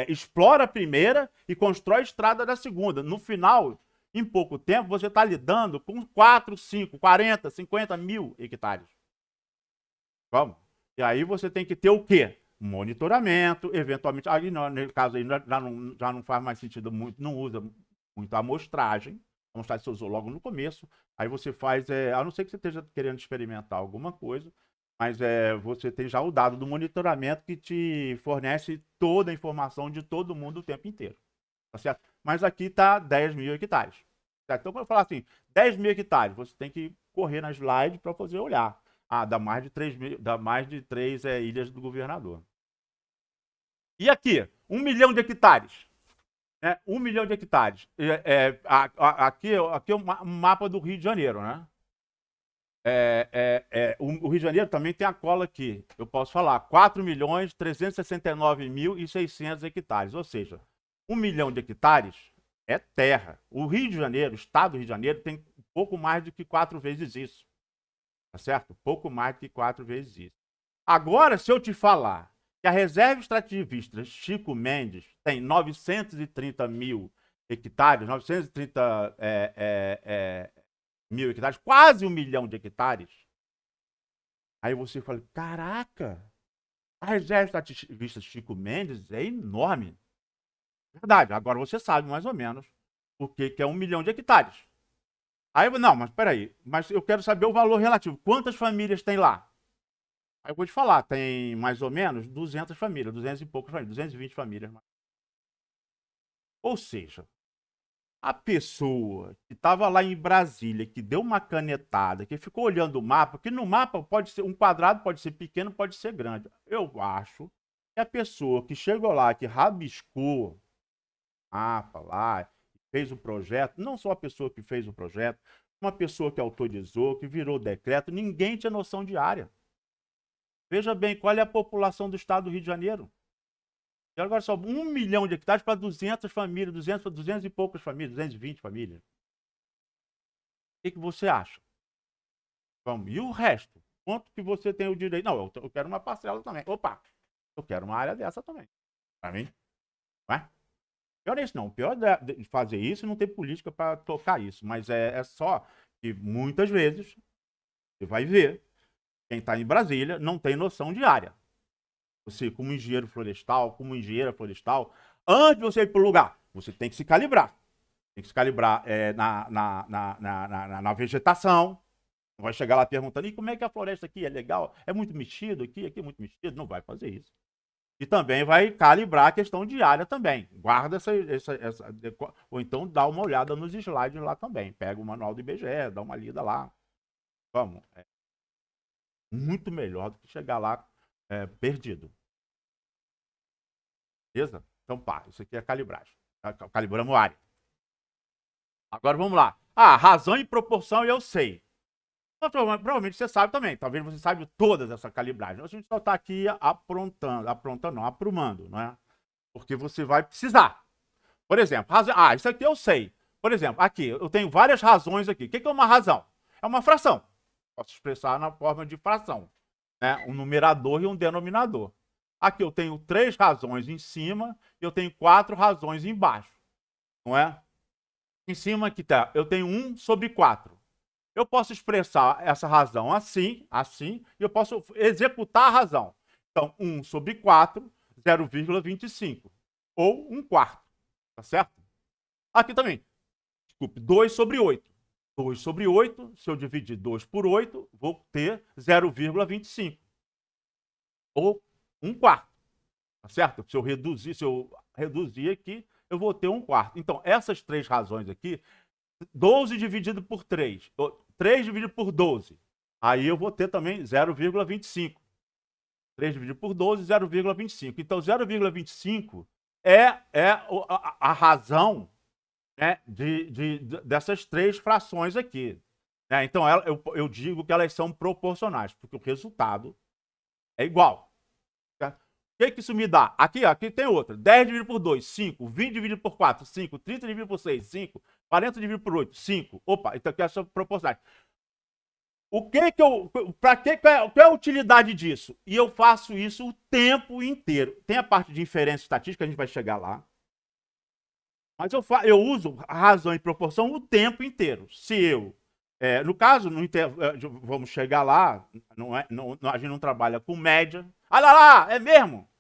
explora a primeira e constrói a estrada da segunda. No final, em pouco tempo, você está lidando com 4, 5, 40, 50 mil hectares. Vamos? E aí você tem que ter o quê? Monitoramento, eventualmente, aí no caso aí já não faz mais sentido muito, não usa muito a amostragem. A amostragem você usou logo no começo. Aí você faz, a não ser que você esteja querendo experimentar alguma coisa, mas você tem já o dado do monitoramento que te fornece toda a informação de todo mundo o tempo inteiro. Tá certo? Mas aqui está 10.000 hectares. Certo? Então, quando eu falar assim, 10.000 hectares, você tem que correr na slide para fazer olhar. Dá mais de 3 ilhas do governador. E aqui, 1 milhão de hectares. 1 milhão de hectares. Aqui é um mapa do Rio de Janeiro, né? O Rio de Janeiro também tem a cola aqui. Eu posso falar 4.369.600 hectares. Ou seja, 1 milhão de hectares é terra. O Rio de Janeiro, o estado do Rio de Janeiro, tem pouco mais do que 4 vezes isso. Tá certo? Pouco mais do que 4 vezes isso. Agora, se eu te falar que a reserva extrativista Chico Mendes tem 930 mil hectares, 930 mil hectares, quase 1 milhão de hectares, aí você fala, caraca, a reserva extrativista Chico Mendes é enorme. Verdade, agora você sabe mais ou menos o que é 1 milhão de hectares. Aí, não, mas peraí, mas eu quero saber o valor relativo. Quantas famílias tem lá? Aí eu vou te falar, tem mais ou menos 200 famílias, 200 e poucas famílias, 220 famílias. Ou seja, a pessoa que estava lá em Brasília, que deu uma canetada, que ficou olhando o mapa, que no mapa pode ser um quadrado, pode ser pequeno, pode ser grande. Eu acho que a pessoa que chegou lá, que rabiscou mapa lá, fez o projeto, não só a pessoa que fez o projeto, uma pessoa que autorizou, que virou decreto, ninguém tinha noção de área. Veja bem, qual é a população do estado do Rio de Janeiro? E agora só 1 milhão de hectares para 200 famílias, 200 e poucas famílias, 220 famílias. O que você acha? Vamos, e o resto? Quanto que você tem o direito? Não, eu quero uma parcela também. Opa, eu quero uma área dessa também. Para mim, não é? Pior é isso, não. O pior de fazer isso não ter política para tocar isso. Mas é só que muitas vezes você vai ver quem está em Brasília não tem noção de área. Você, como engenheiro florestal, como engenheira florestal, antes de você ir para o lugar, você tem que se calibrar. Tem que se calibrar na vegetação. Não vai chegar lá perguntando, e como é que a floresta aqui é legal? É muito mexido aqui é muito mexido? Não vai fazer isso. E também vai calibrar a questão de área também. Guarda essa ou então dá uma olhada nos slides lá também. Pega o manual do IBGE, dá uma lida lá. Vamos. É muito melhor do que chegar lá perdido. Beleza? Então, pá, isso aqui é calibragem. Calibramos área. Agora vamos lá. Razão e proporção eu sei. Provavelmente você sabe também. Talvez você saiba todas essa calibragem. A gente só está aqui aprumando, não é? Porque você vai precisar. Por exemplo, isso aqui eu sei. Por exemplo, aqui, eu tenho várias razões aqui. O que é uma razão? É uma fração. Posso expressar na forma de fração. Né? Um numerador e um denominador. Aqui eu tenho 3 razões em cima e eu tenho 4 razões embaixo. Não é? Em cima aqui tá, eu tenho 1 sobre 4. Eu posso expressar essa razão assim, e eu posso executar a razão. Então, 1 sobre 4, 0,25. Ou 1/4. Tá certo? Aqui também. Desculpe, 2 sobre 8. 2 sobre 8, se eu dividir 2 por 8, vou ter 0,25. Ou 1/4. Tá certo? Se eu reduzir aqui, eu vou ter 1/4. Então, essas 3 razões aqui, 12 dividido por 3. 3 dividido por 12. Aí eu vou ter também 0,25. 3 dividido por 12, 0,25. Então, 0,25 é a razão, né, dessas 3 frações aqui. Né? Então, eu digo que elas são proporcionais, porque o resultado é igual. O que isso me dá? Aqui tem outra. 10 dividido por 2, 5. 20 dividido por 4, 5. 30 dividido por 6, 5. 40 dividido por 8, 5. Opa, então aqui é só proporcionais. Qual é a utilidade disso? E eu faço isso o tempo inteiro. Tem a parte de inferência estatística, a gente vai chegar lá. Mas eu uso a razão e proporção o tempo inteiro. Se eu, no caso, vamos chegar lá, a gente não trabalha com média. Ah lá, é mesmo?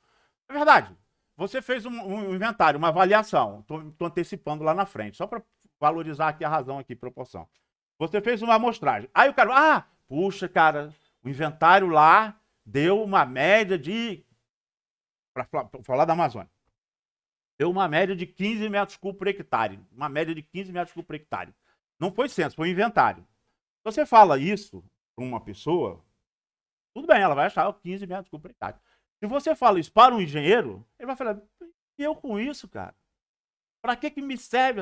É verdade. Você fez um inventário, uma avaliação. Estou antecipando lá na frente, só para valorizar aqui a razão aqui, proporção. Você fez uma amostragem. Aí o cara, puxa, cara, o inventário lá deu uma média de, para falar da Amazônia, deu uma média de 15 metros cúbicos por hectare. Uma média de 15 metros cúbicos por hectare. Não foi censo, foi inventário. Se você fala isso para uma pessoa, tudo bem, ela vai achar 15 metros cúbicos por hectare. Se você fala isso para um engenheiro, ele vai falar, e eu com isso, cara? Para que me serve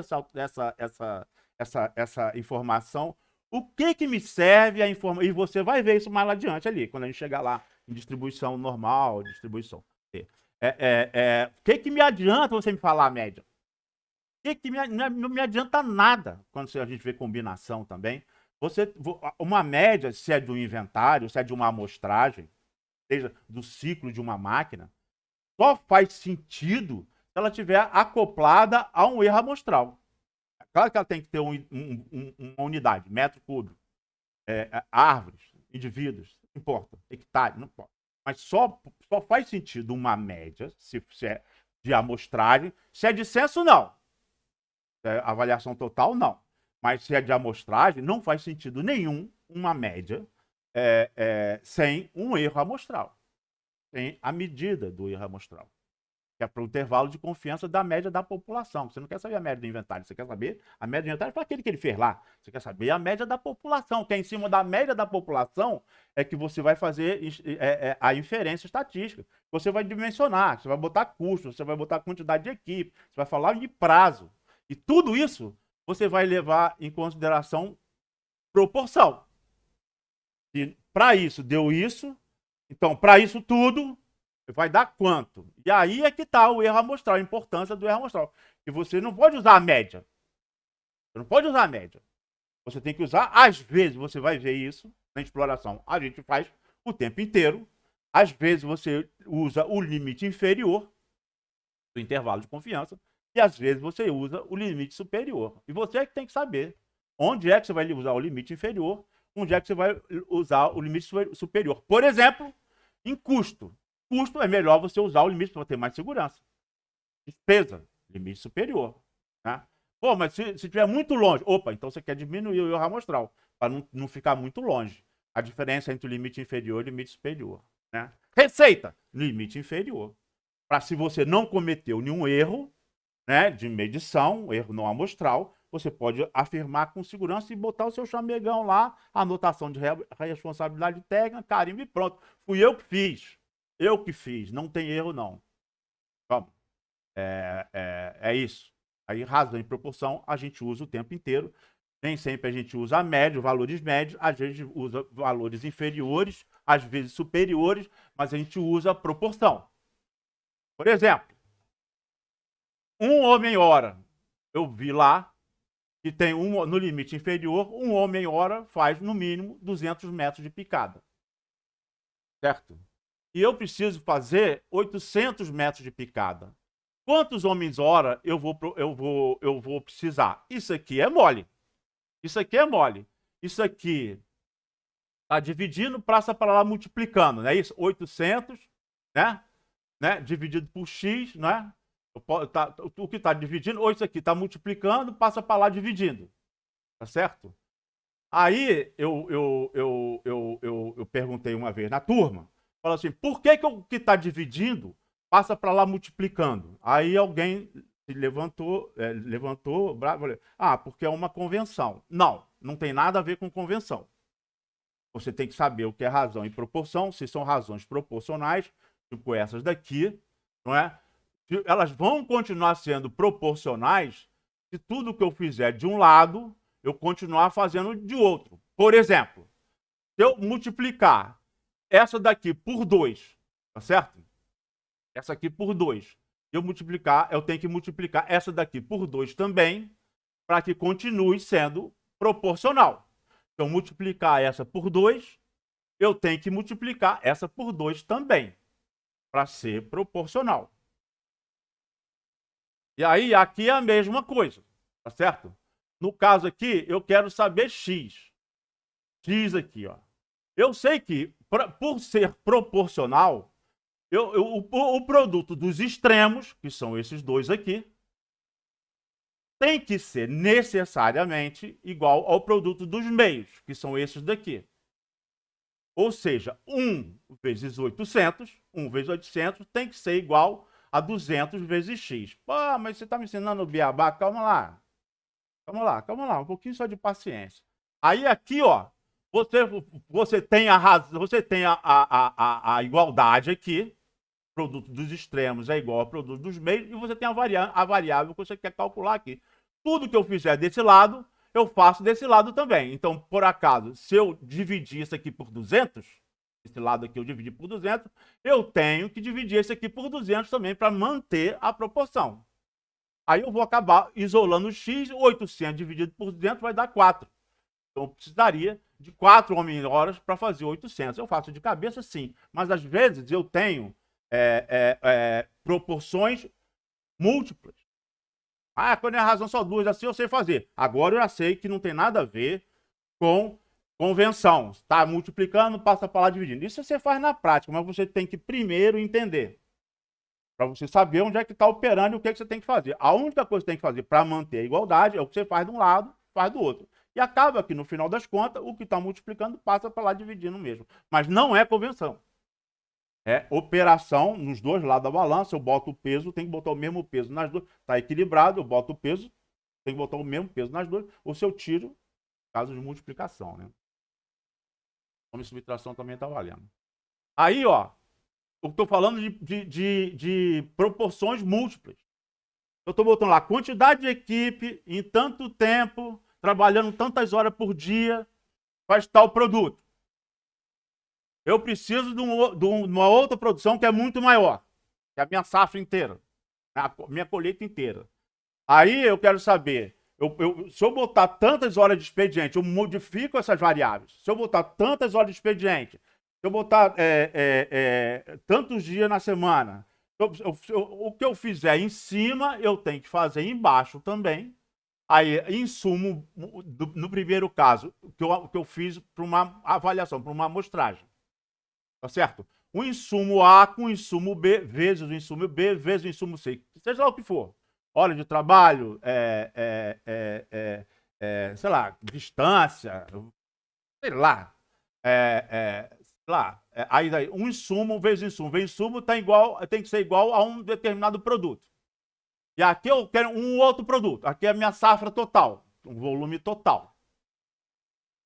essa informação? O que me serve a informação? E você vai ver isso mais adiante ali, quando a gente chegar lá em distribuição normal, distribuição. O que me adianta você me falar a média? Não me adianta nada quando a gente vê combinação também. Uma média, se é de um inventário, se é de uma amostragem, seja do ciclo de uma máquina, só faz sentido se ela estiver acoplada a um erro amostral. Claro que ela tem que ter uma unidade, metro cúbico, árvores, indivíduos, não importa, hectare, não importa. Mas só faz sentido uma média, se é de amostragem, se é de censo, não. Se é avaliação total, não. Mas se é de amostragem, não faz sentido nenhum uma média sem um erro amostral. Sem a medida do erro amostral. Que é para o intervalo de confiança da média da população. Você não quer saber a média do inventário, você quer saber a média do inventário para aquele que ele fez lá. Você quer saber a média da população, que é em cima da média da população é que você vai fazer a inferência estatística. Você vai dimensionar, você vai botar custo, você vai botar quantidade de equipe, você vai falar de prazo. E tudo isso você vai levar em consideração proporção. E para isso, deu isso, Então, para isso tudo, vai dar quanto? E aí é que está o erro amostral, a importância do erro amostral. Que você não pode usar a média. Você não pode usar a média. Você tem que usar, às vezes, você vai ver isso na exploração. A gente faz o tempo inteiro. Às vezes você usa o limite inferior do intervalo de confiança e às vezes você usa o limite superior. E você é que tem que saber onde é que você vai usar o limite inferior, onde é que você vai usar o limite superior. Por exemplo, em custo. Custo é melhor você usar o limite para ter mais segurança. Despesa, limite superior. Né? Pô, mas se estiver muito longe, opa, então você quer diminuir o erro amostral, para não ficar muito longe. A diferença entre o limite inferior e o limite superior. Né? Receita, limite inferior. Para se você não cometeu nenhum erro, né, de medição, erro não amostral, você pode afirmar com segurança e botar o seu chamegão lá, anotação de responsabilidade técnica, carimbo e pronto. Fui eu que fiz. Eu que fiz, não tem erro não. Vamos. É isso. Aí, razão e proporção, a gente usa o tempo inteiro. Nem sempre a gente usa a média, valores médios, às vezes usa valores inferiores, às vezes superiores, mas a gente usa a proporção. Por exemplo, um homem-hora. Eu vi lá que tem no limite inferior, um homem-hora faz no mínimo 200 metros de picada. Certo? E eu preciso fazer 800 metros de picada. Quantos homens-hora eu vou precisar? Isso aqui é mole. Isso aqui é mole. Isso aqui está dividindo, passa para lá multiplicando, não é isso? 800, né? Dividido por x, né? O que está dividindo, ou isso aqui está multiplicando, passa para lá dividindo. Tá certo? Aí eu perguntei uma vez na turma, falou assim, por que o que está dividindo passa para lá multiplicando? Aí alguém se levantou bravo, falei, porque é uma convenção. Não tem nada a ver com convenção. Você tem que saber o que é razão e proporção, se são razões proporcionais, tipo essas daqui, não é? Elas vão continuar sendo proporcionais se tudo que eu fizer de um lado, eu continuar fazendo de outro. Por exemplo, se eu multiplicar essa daqui por 2, tá certo? Essa aqui por 2. Eu tenho que multiplicar essa daqui por 2 também, para que continue sendo proporcional. Então, multiplicar essa por 2, eu tenho que multiplicar essa por 2 também, para ser proporcional. E aí, aqui é a mesma coisa, tá certo? No caso aqui, eu quero saber x. X aqui, ó. Eu sei que, por ser proporcional, o produto dos extremos, que são esses dois aqui, tem que ser necessariamente igual ao produto dos meios, que são esses daqui. Ou seja, 1 vezes 800, 1 vezes 800 tem que ser igual a 200 vezes x. Pô, mas você está me ensinando o beabá? Calma lá. Calma lá, um pouquinho só de paciência. Aí aqui, ó, você tem a razão, você tem a igualdade aqui, produto dos extremos é igual ao produto dos meios, e você tem a variável que você quer calcular aqui. Tudo que eu fizer desse lado, eu faço desse lado também. Então, por acaso, se eu dividir isso aqui por 200, esse lado aqui eu dividi por 200, eu tenho que dividir esse aqui por 200 também para manter a proporção. Aí eu vou acabar isolando o x, 800 dividido por 200 vai dar 4. Então eu precisaria de 4 homem-horas para fazer 800. Eu faço de cabeça, sim, mas às vezes eu tenho proporções múltiplas. Quando é a razão só 2, assim eu sei fazer. Agora eu já sei que não tem nada a ver com convenção. Está multiplicando, passa para lá dividindo. Isso você faz na prática, mas você tem que primeiro entender. Para você saber onde é que está operando e o que, você tem que fazer. A única coisa que você tem que fazer para manter a igualdade é o que você faz de um lado, faz do outro. E acaba que, no final das contas, o que está multiplicando passa para lá dividindo mesmo. Mas não é convenção. É operação nos dois lados da balança. Eu boto o peso, tem que botar o mesmo peso nas duas. Está equilibrado, eu boto o peso, tem que botar o mesmo peso nas duas. Ou se eu tiro, caso de multiplicação, né? Como subtração também está valendo. Aí, ó, eu estou falando de proporções múltiplas. Eu estou botando lá quantidade de equipe em tanto tempo, trabalhando tantas horas por dia, faz tal produto. eu preciso de uma outra produção que é muito maior, que é a minha safra inteira, a minha colheita inteira. Aí eu quero saber, se eu botar tantas horas de expediente, eu modifico essas variáveis. Se eu botar tantas horas de expediente, se eu botar tantos dias na semana, o que eu fizer em cima, eu tenho que fazer embaixo também. Aí, insumo, no primeiro caso, que eu fiz para uma avaliação, para uma amostragem. Tá certo? O insumo A com o insumo B, vezes o insumo B, vezes o insumo C. Seja lá o que for. Hora de trabalho, sei lá, distância, sei lá. Aí daí, um insumo vezes insumo. Vezes insumo tem que ser igual a um determinado produto. E aqui eu quero um outro produto. Aqui é a minha safra total, um volume total.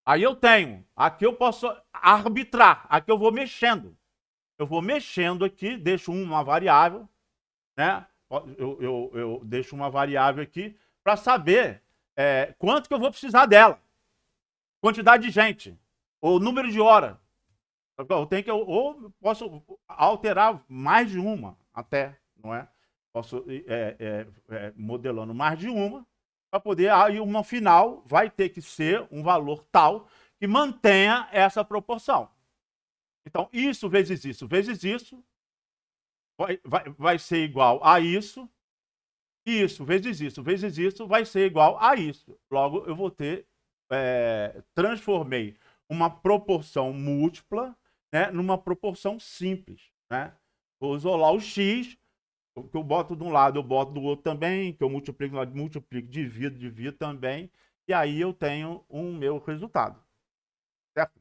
Aí eu tenho, aqui eu posso arbitrar, aqui eu vou mexendo. Eu vou mexendo aqui, deixo uma variável, né? Eu deixo uma variável aqui para saber quanto que eu vou precisar dela. Quantidade de gente, ou número de hora. Eu tenho que, ou posso alterar mais de uma até, não é? Posso modelando mais de uma, para poder, aí uma final vai ter que ser um valor tal que mantenha essa proporção. Então, isso vezes isso vai ser igual a isso. Isso vezes isso vai ser igual a isso. Logo, eu vou ter, transformei uma proporção múltipla, né, numa proporção simples. Né? Vou isolar o x, que eu boto de um lado, eu boto do outro também, que eu multiplico, divido também, e aí eu tenho um meu resultado. Certo?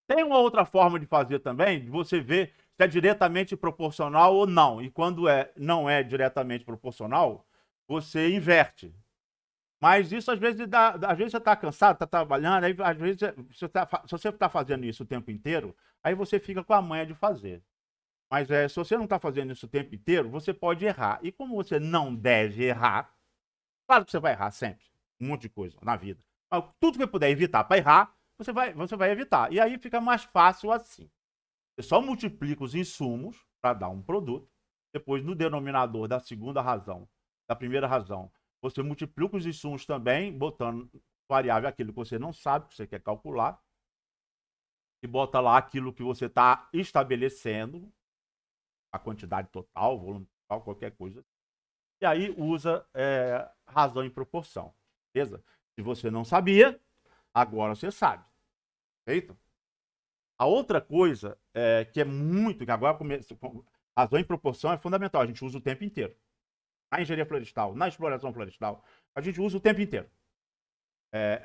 Tem uma outra forma de fazer também, de você ver se é diretamente proporcional ou não. E quando não é diretamente proporcional, você inverte. Mas isso às vezes você está cansado, está trabalhando, aí às vezes se você está fazendo isso o tempo inteiro, aí você fica com a manha de fazer. Mas se você não está fazendo isso o tempo inteiro, você pode errar. E como você não deve errar, claro que você vai errar sempre, um monte de coisa na vida. Mas tudo que puder evitar para errar, você vai evitar. E aí fica mais fácil assim. Você só multiplica os insumos para dar um produto. Depois, no denominador da segunda razão, da primeira razão, você multiplica os insumos também, botando variável aquilo que você não sabe, que você quer calcular. E bota lá aquilo que você está estabelecendo, a quantidade total, volume total, qualquer coisa. E aí usa razão em proporção. Beleza? Se você não sabia, agora você sabe. Feito? A outra coisa que é muito, que agora razão em proporção é fundamental, a gente usa o tempo inteiro. Na engenharia florestal, na exploração florestal, a gente usa o tempo inteiro.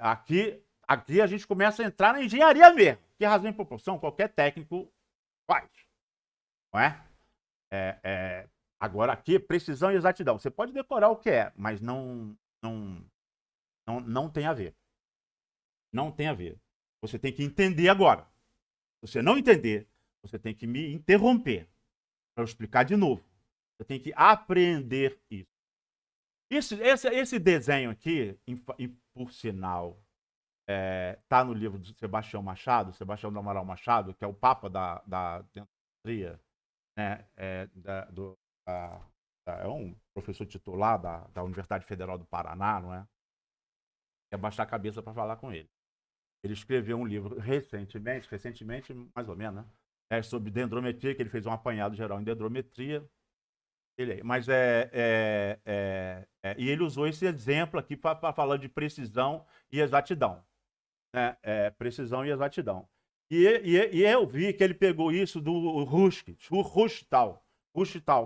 Aqui a gente começa a entrar na engenharia mesmo, que razão em proporção qualquer técnico faz. Não é? Agora aqui, precisão e exatidão. Você pode decorar o que é, mas não tem a ver. Não tem a ver. Você tem que entender agora. Se você não entender, você tem que me interromper para eu explicar de novo. Você tem que aprender isso. Esse desenho aqui, por sinal, está no livro de Sebastião do Amaral Machado, que é o Papa da Dendrometria, né? É um professor titular da Universidade Federal do Paraná, não é? É baixar a cabeça para falar com ele. Ele escreveu um livro recentemente, mais ou menos, né? Sobre dendrometria, que ele fez um apanhado geral em dendrometria. Mas e ele usou esse exemplo aqui para falar de precisão e exatidão. Né? Precisão e exatidão. E eu vi que ele pegou isso do Rushtal,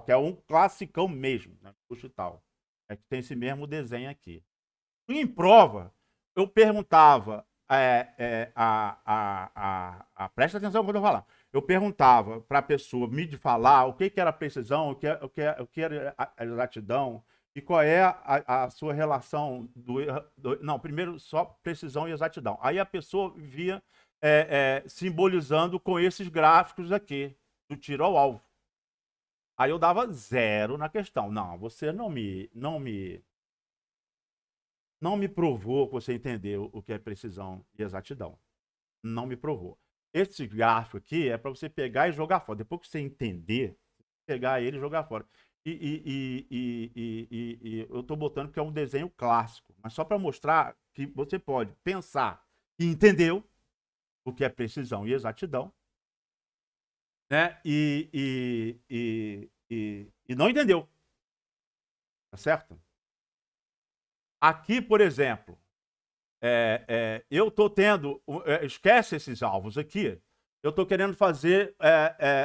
que é um classicão mesmo, né? Rushtal, que tem esse mesmo desenho aqui. E em prova, eu perguntava, presta atenção quando eu falar. Eu perguntava para a pessoa me falar o que era precisão, o que era exatidão, e qual é a sua relação não, primeiro só precisão e exatidão. Aí a pessoa via simbolizando com esses gráficos aqui, do tiro ao alvo. Aí eu dava 0 na questão. Não, você não me provou que você entendeu o que é precisão e exatidão. Não me provou. Esse gráfico aqui é para você pegar e jogar fora. Depois que você entender, pegar ele e jogar fora. E eu estou botando porque é um desenho clássico, mas só para mostrar que você pode pensar que entendeu o que é precisão e exatidão, né? E não entendeu, tá certo? Aqui, por exemplo, eu estou tendo, esquece esses alvos aqui, eu estou querendo fazer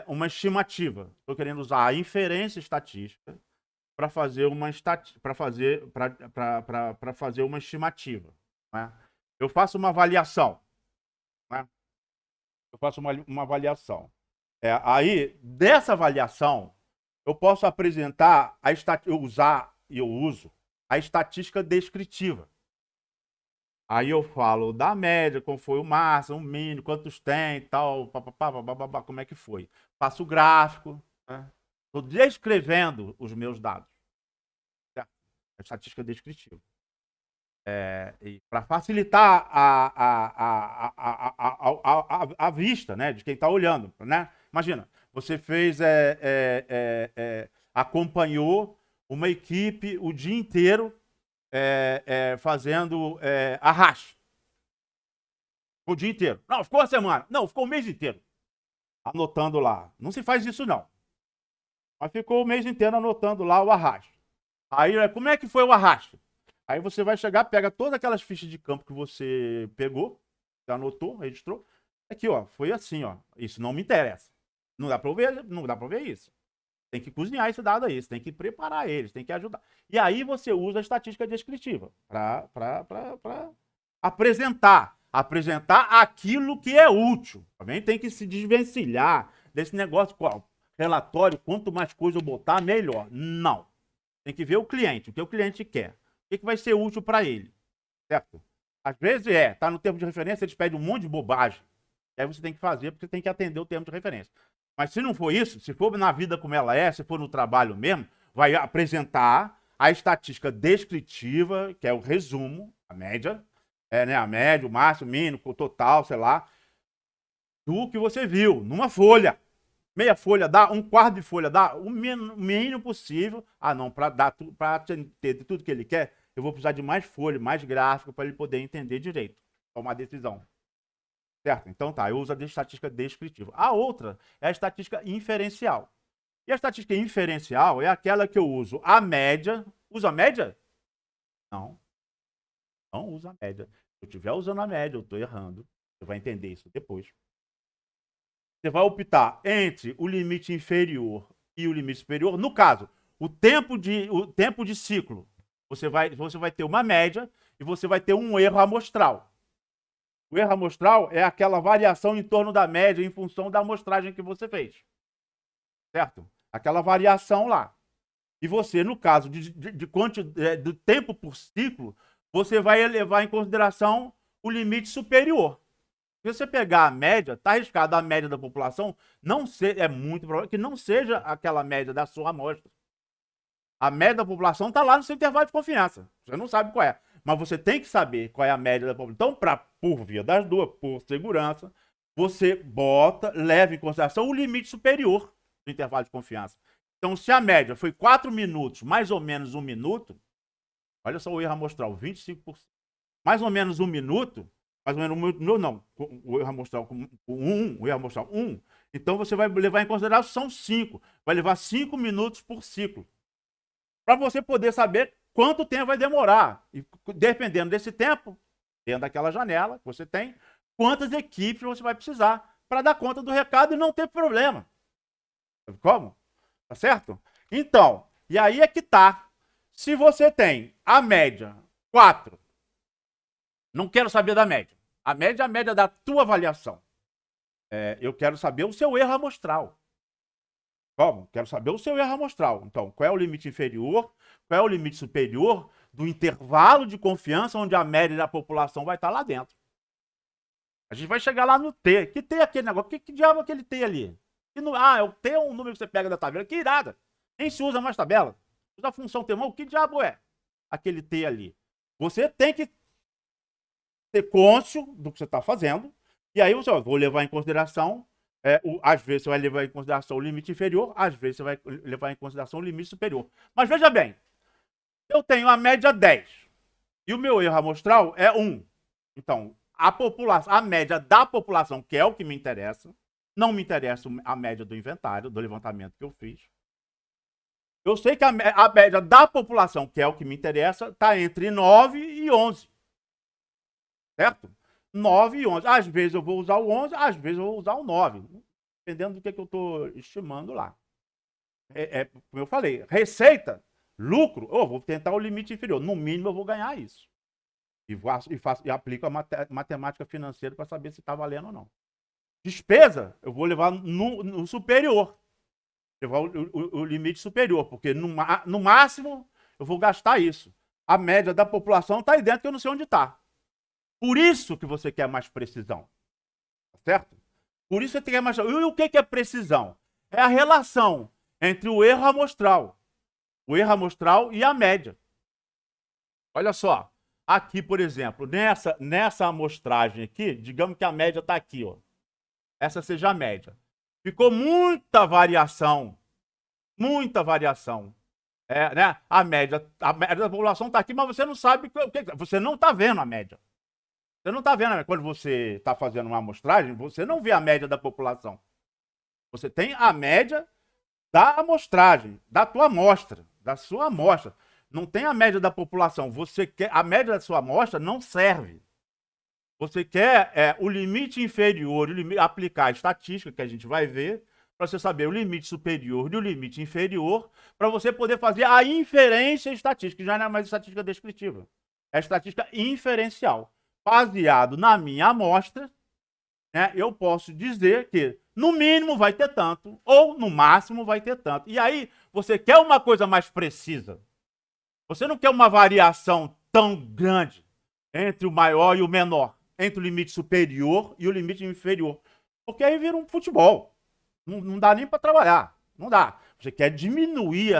uma estimativa, estou querendo usar a inferência estatística para fazer uma fazer uma estimativa, né? Eu faço uma avaliação, né? Eu faço uma avaliação. Aí, dessa avaliação, eu posso apresentar eu uso a estatística descritiva. Aí eu falo da média, como foi o máximo, o mínimo, quantos tem, tal, papapá, como é que foi. Faço o gráfico, né? Estou descrevendo os meus dados. Certo? A estatística descritiva. Para facilitar a vista, né, de quem está olhando, né? Imagina, você fez, acompanhou uma equipe o dia inteiro fazendo arrasto. O dia inteiro. Não, ficou uma semana. Não, ficou o mês inteiro. Anotando lá. Não se faz isso, não. Mas ficou o mês inteiro anotando lá o arrasto. Aí, como é que foi o arrasto? Aí você vai chegar, pega todas aquelas fichas de campo que você pegou, você anotou, registrou. Aqui, ó, foi assim, ó. Isso não me interessa. Não dá pra ver isso. Tem que cozinhar esse dado aí, você tem que preparar eles, tem que ajudar. E aí você usa a estatística descritiva para apresentar aquilo que é útil. Também tem que se desvencilhar desse negócio, relatório, quanto mais coisa eu botar, melhor. Não. Tem que ver o cliente, o que o cliente quer. O que vai ser útil para ele, certo? Às vezes tá no termo de referência, eles pedem um monte de bobagem. E aí você tem que fazer, porque você tem que atender o termo de referência. Mas se não for isso, se for na vida como ela se for no trabalho mesmo, vai apresentar a estatística descritiva, que é o resumo, a média, né, a média, o máximo, o mínimo, o total, sei lá, do que você viu, numa folha. Meia folha dá, um quarto de folha dá, o mínimo possível. Ah, não, para ter tudo que ele quer, eu vou precisar de mais folha, mais gráfico, para ele poder entender direito, tomar decisão. Certo? Então tá, eu uso a estatística descritiva. A outra é a estatística inferencial. E a estatística inferencial é aquela que eu uso a média. Usa a média? Não. Não usa a média. Se eu estiver usando a média, eu estou errando. Você vai entender isso depois. Você vai optar entre o limite inferior e o limite superior. No caso, o tempo de ciclo. Você vai ter uma média e você vai ter um erro amostral. O erro amostral é aquela variação em torno da média em função da amostragem que você fez. Certo? Aquela variação lá. E você, no caso do tempo por ciclo, você vai levar em consideração o limite superior. Se você pegar a média, está arriscado a média da população, é muito provável que não seja aquela média da sua amostra. A média da população está lá no seu intervalo de confiança. Você não sabe qual é. Mas você tem que saber qual é a média da população. Então, por via das duas, por segurança, você leva em consideração o limite superior do intervalo de confiança. Então, se a média foi 4 minutos, mais ou menos 1 minuto, olha só o erro amostral, 25%. Mais ou menos 1 minuto, mais ou menos 1 minuto, não, o erro amostral com 1, o erro amostral 1, então você vai levar em consideração 5, vai levar 5 minutos por ciclo. Para você poder saber quanto tempo vai demorar. E dependendo desse tempo, dentro daquela janela que você tem, quantas equipes você vai precisar para dar conta do recado e não ter problema. Como? Tá certo? Então, e aí é que tá. Se você tem a média 4, não quero saber da média. A média é a média da tua avaliação. Eu quero saber o seu erro amostral. Como? Quero saber o seu erro amostral. Então, qual é o limite inferior, qual é o limite superior do intervalo de confiança onde a média da população vai estar lá dentro. A gente vai chegar lá no T. Que T é aquele negócio? Que diabo é aquele T ali? O T é um número que você pega da tabela. Que irada. Nem se usa mais tabela. Usa a função T. O que diabo é aquele T ali? Você tem que ter cônscio do que você está fazendo E aí você vou levar em consideração, às vezes você vai levar em consideração o limite inferior, às vezes você vai levar em consideração o limite superior. Mas veja bem, eu tenho a média 10 e o meu erro amostral é 1. Então, a média da população, que é o que me interessa, não me interessa a média do inventário, do levantamento que eu fiz. Eu sei que a média da população, que é o que me interessa, está entre 9 e 11. Certo? 9 e 11. Às vezes eu vou usar o 11, às vezes eu vou usar o 9. Dependendo do que eu estou estimando lá. Como eu falei, receita, lucro, eu vou tentar o limite inferior. No mínimo eu vou ganhar isso. E aplico a matemática financeira para saber se está valendo ou não. Despesa, eu vou levar no superior. Levar o limite superior, porque no máximo eu vou gastar isso. A média da população está aí dentro que eu não sei onde está. Por isso que você quer mais precisão. Certo? Por isso você quer mais. E o que é precisão? É a relação entre o erro amostral e a média. Olha só. Aqui, por exemplo, nessa amostragem aqui, digamos que a média está aqui, ó. Essa seja a média. Ficou muita variação. Muita variação. Né? A média da população está aqui, mas você não sabe o que. Você não está vendo a média. Você não está vendo, quando você está fazendo uma amostragem, você não vê a média da população. Você tem a média da amostragem, da tua amostra, da sua amostra. Não tem a média da população. A média da sua amostra não serve. Você quer o limite inferior, aplicar a estatística que a gente vai ver, para você saber o limite superior e o limite inferior, para você poder fazer a inferência estatística, que já não é mais estatística descritiva. É estatística inferencial. Baseado na minha amostra, né, eu posso dizer que no mínimo vai ter tanto, ou no máximo vai ter tanto. E aí, você quer uma coisa mais precisa. Você não quer uma variação tão grande entre o maior e o menor, entre o limite superior e o limite inferior. Porque aí vira um futebol. Não dá nem para trabalhar. Não dá. Você quer diminuir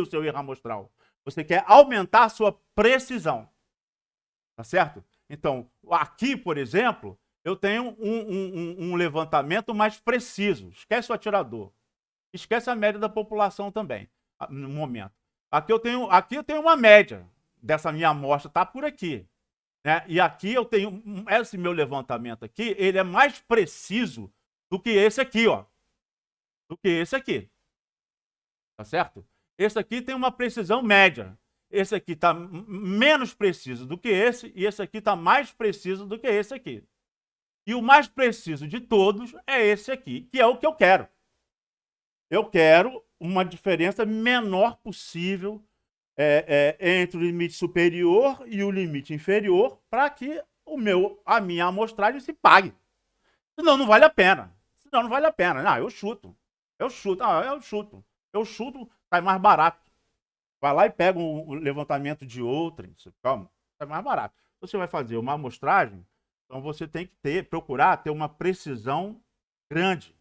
o seu erro amostral. Você quer aumentar a sua precisão. Tá certo? Então, aqui, por exemplo, eu tenho um levantamento mais preciso. Esquece o atirador. Esquece a média da população também, no momento. Aqui eu tenho uma média dessa minha amostra, tá por aqui. Né? E aqui eu tenho, esse meu levantamento aqui, ele é mais preciso do que esse aqui, ó. Do que esse aqui. Tá certo? Esse aqui tem uma precisão média. Esse aqui está menos preciso do que esse, e esse aqui está mais preciso do que esse aqui. E o mais preciso de todos é esse aqui, que é o que eu quero. Eu quero uma diferença menor possível entre o limite superior e o limite inferior, para que a minha amostragem se pague. Senão não vale a pena. Senão não vale a pena. Não, eu chuto. Eu chuto, sai mais barato. Vai lá e pega um levantamento de outrem, calma, é mais barato. Você vai fazer uma amostragem, então você tem que procurar ter uma precisão grande,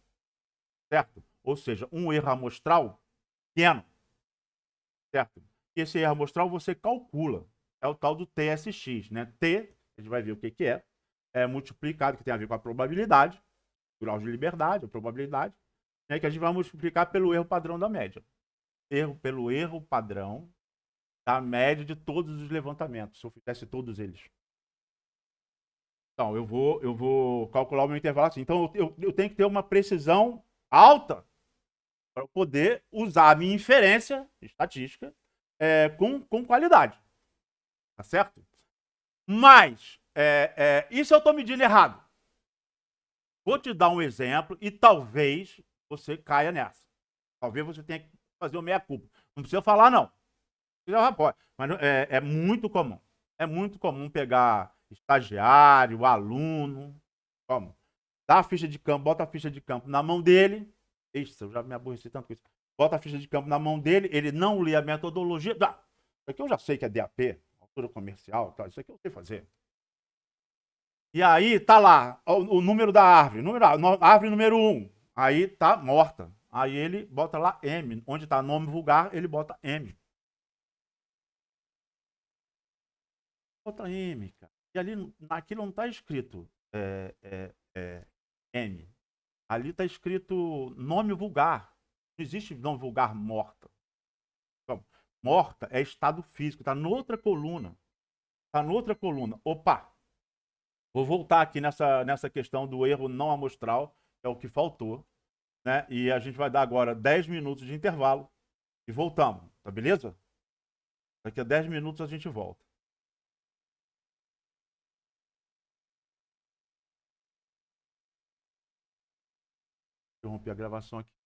certo? Ou seja, um erro amostral pequeno, certo? E esse erro amostral você calcula, é o tal do TSX, né? T, a gente vai ver o que é multiplicado, que tem a ver com a probabilidade, grau de liberdade, a probabilidade, né? Que a gente vai multiplicar pelo erro padrão da média. Pelo erro padrão da média de todos os levantamentos, se eu fizesse todos eles. Então, eu vou calcular o meu intervalo assim. Então, eu tenho que ter uma precisão alta para poder usar a minha inferência estatística com qualidade. Tá certo? Mas, isso eu estou medindo errado. Vou te dar um exemplo e talvez você caia nessa. Talvez você tenha que fazer o meia-culpa. Não precisa falar, não. Mas é muito comum. É muito comum pegar estagiário, aluno, dá a ficha de campo, bota a ficha de campo na mão dele. Ixi, eu já me aborreci tanto com isso. Bota a ficha de campo na mão dele, ele não lê a metodologia. Isso aqui eu já sei que é DAP, altura comercial, tá? Isso aqui eu sei fazer. E aí tá lá o número da árvore, árvore número 1. Aí tá morta. Aí ele bota lá M. Onde tá nome vulgar, ele bota M. Bota M, cara. E ali, naquilo não tá escrito N. Ali está escrito nome vulgar. Não existe nome vulgar morta. Morta é estado físico, está noutra coluna. Está noutra coluna. Opa! Vou voltar aqui nessa questão do erro não amostral, que é o que faltou, né? E a gente vai dar agora 10 minutos de intervalo e voltamos, tá beleza? Daqui a 10 minutos a gente volta. Interrompi a gravação aqui.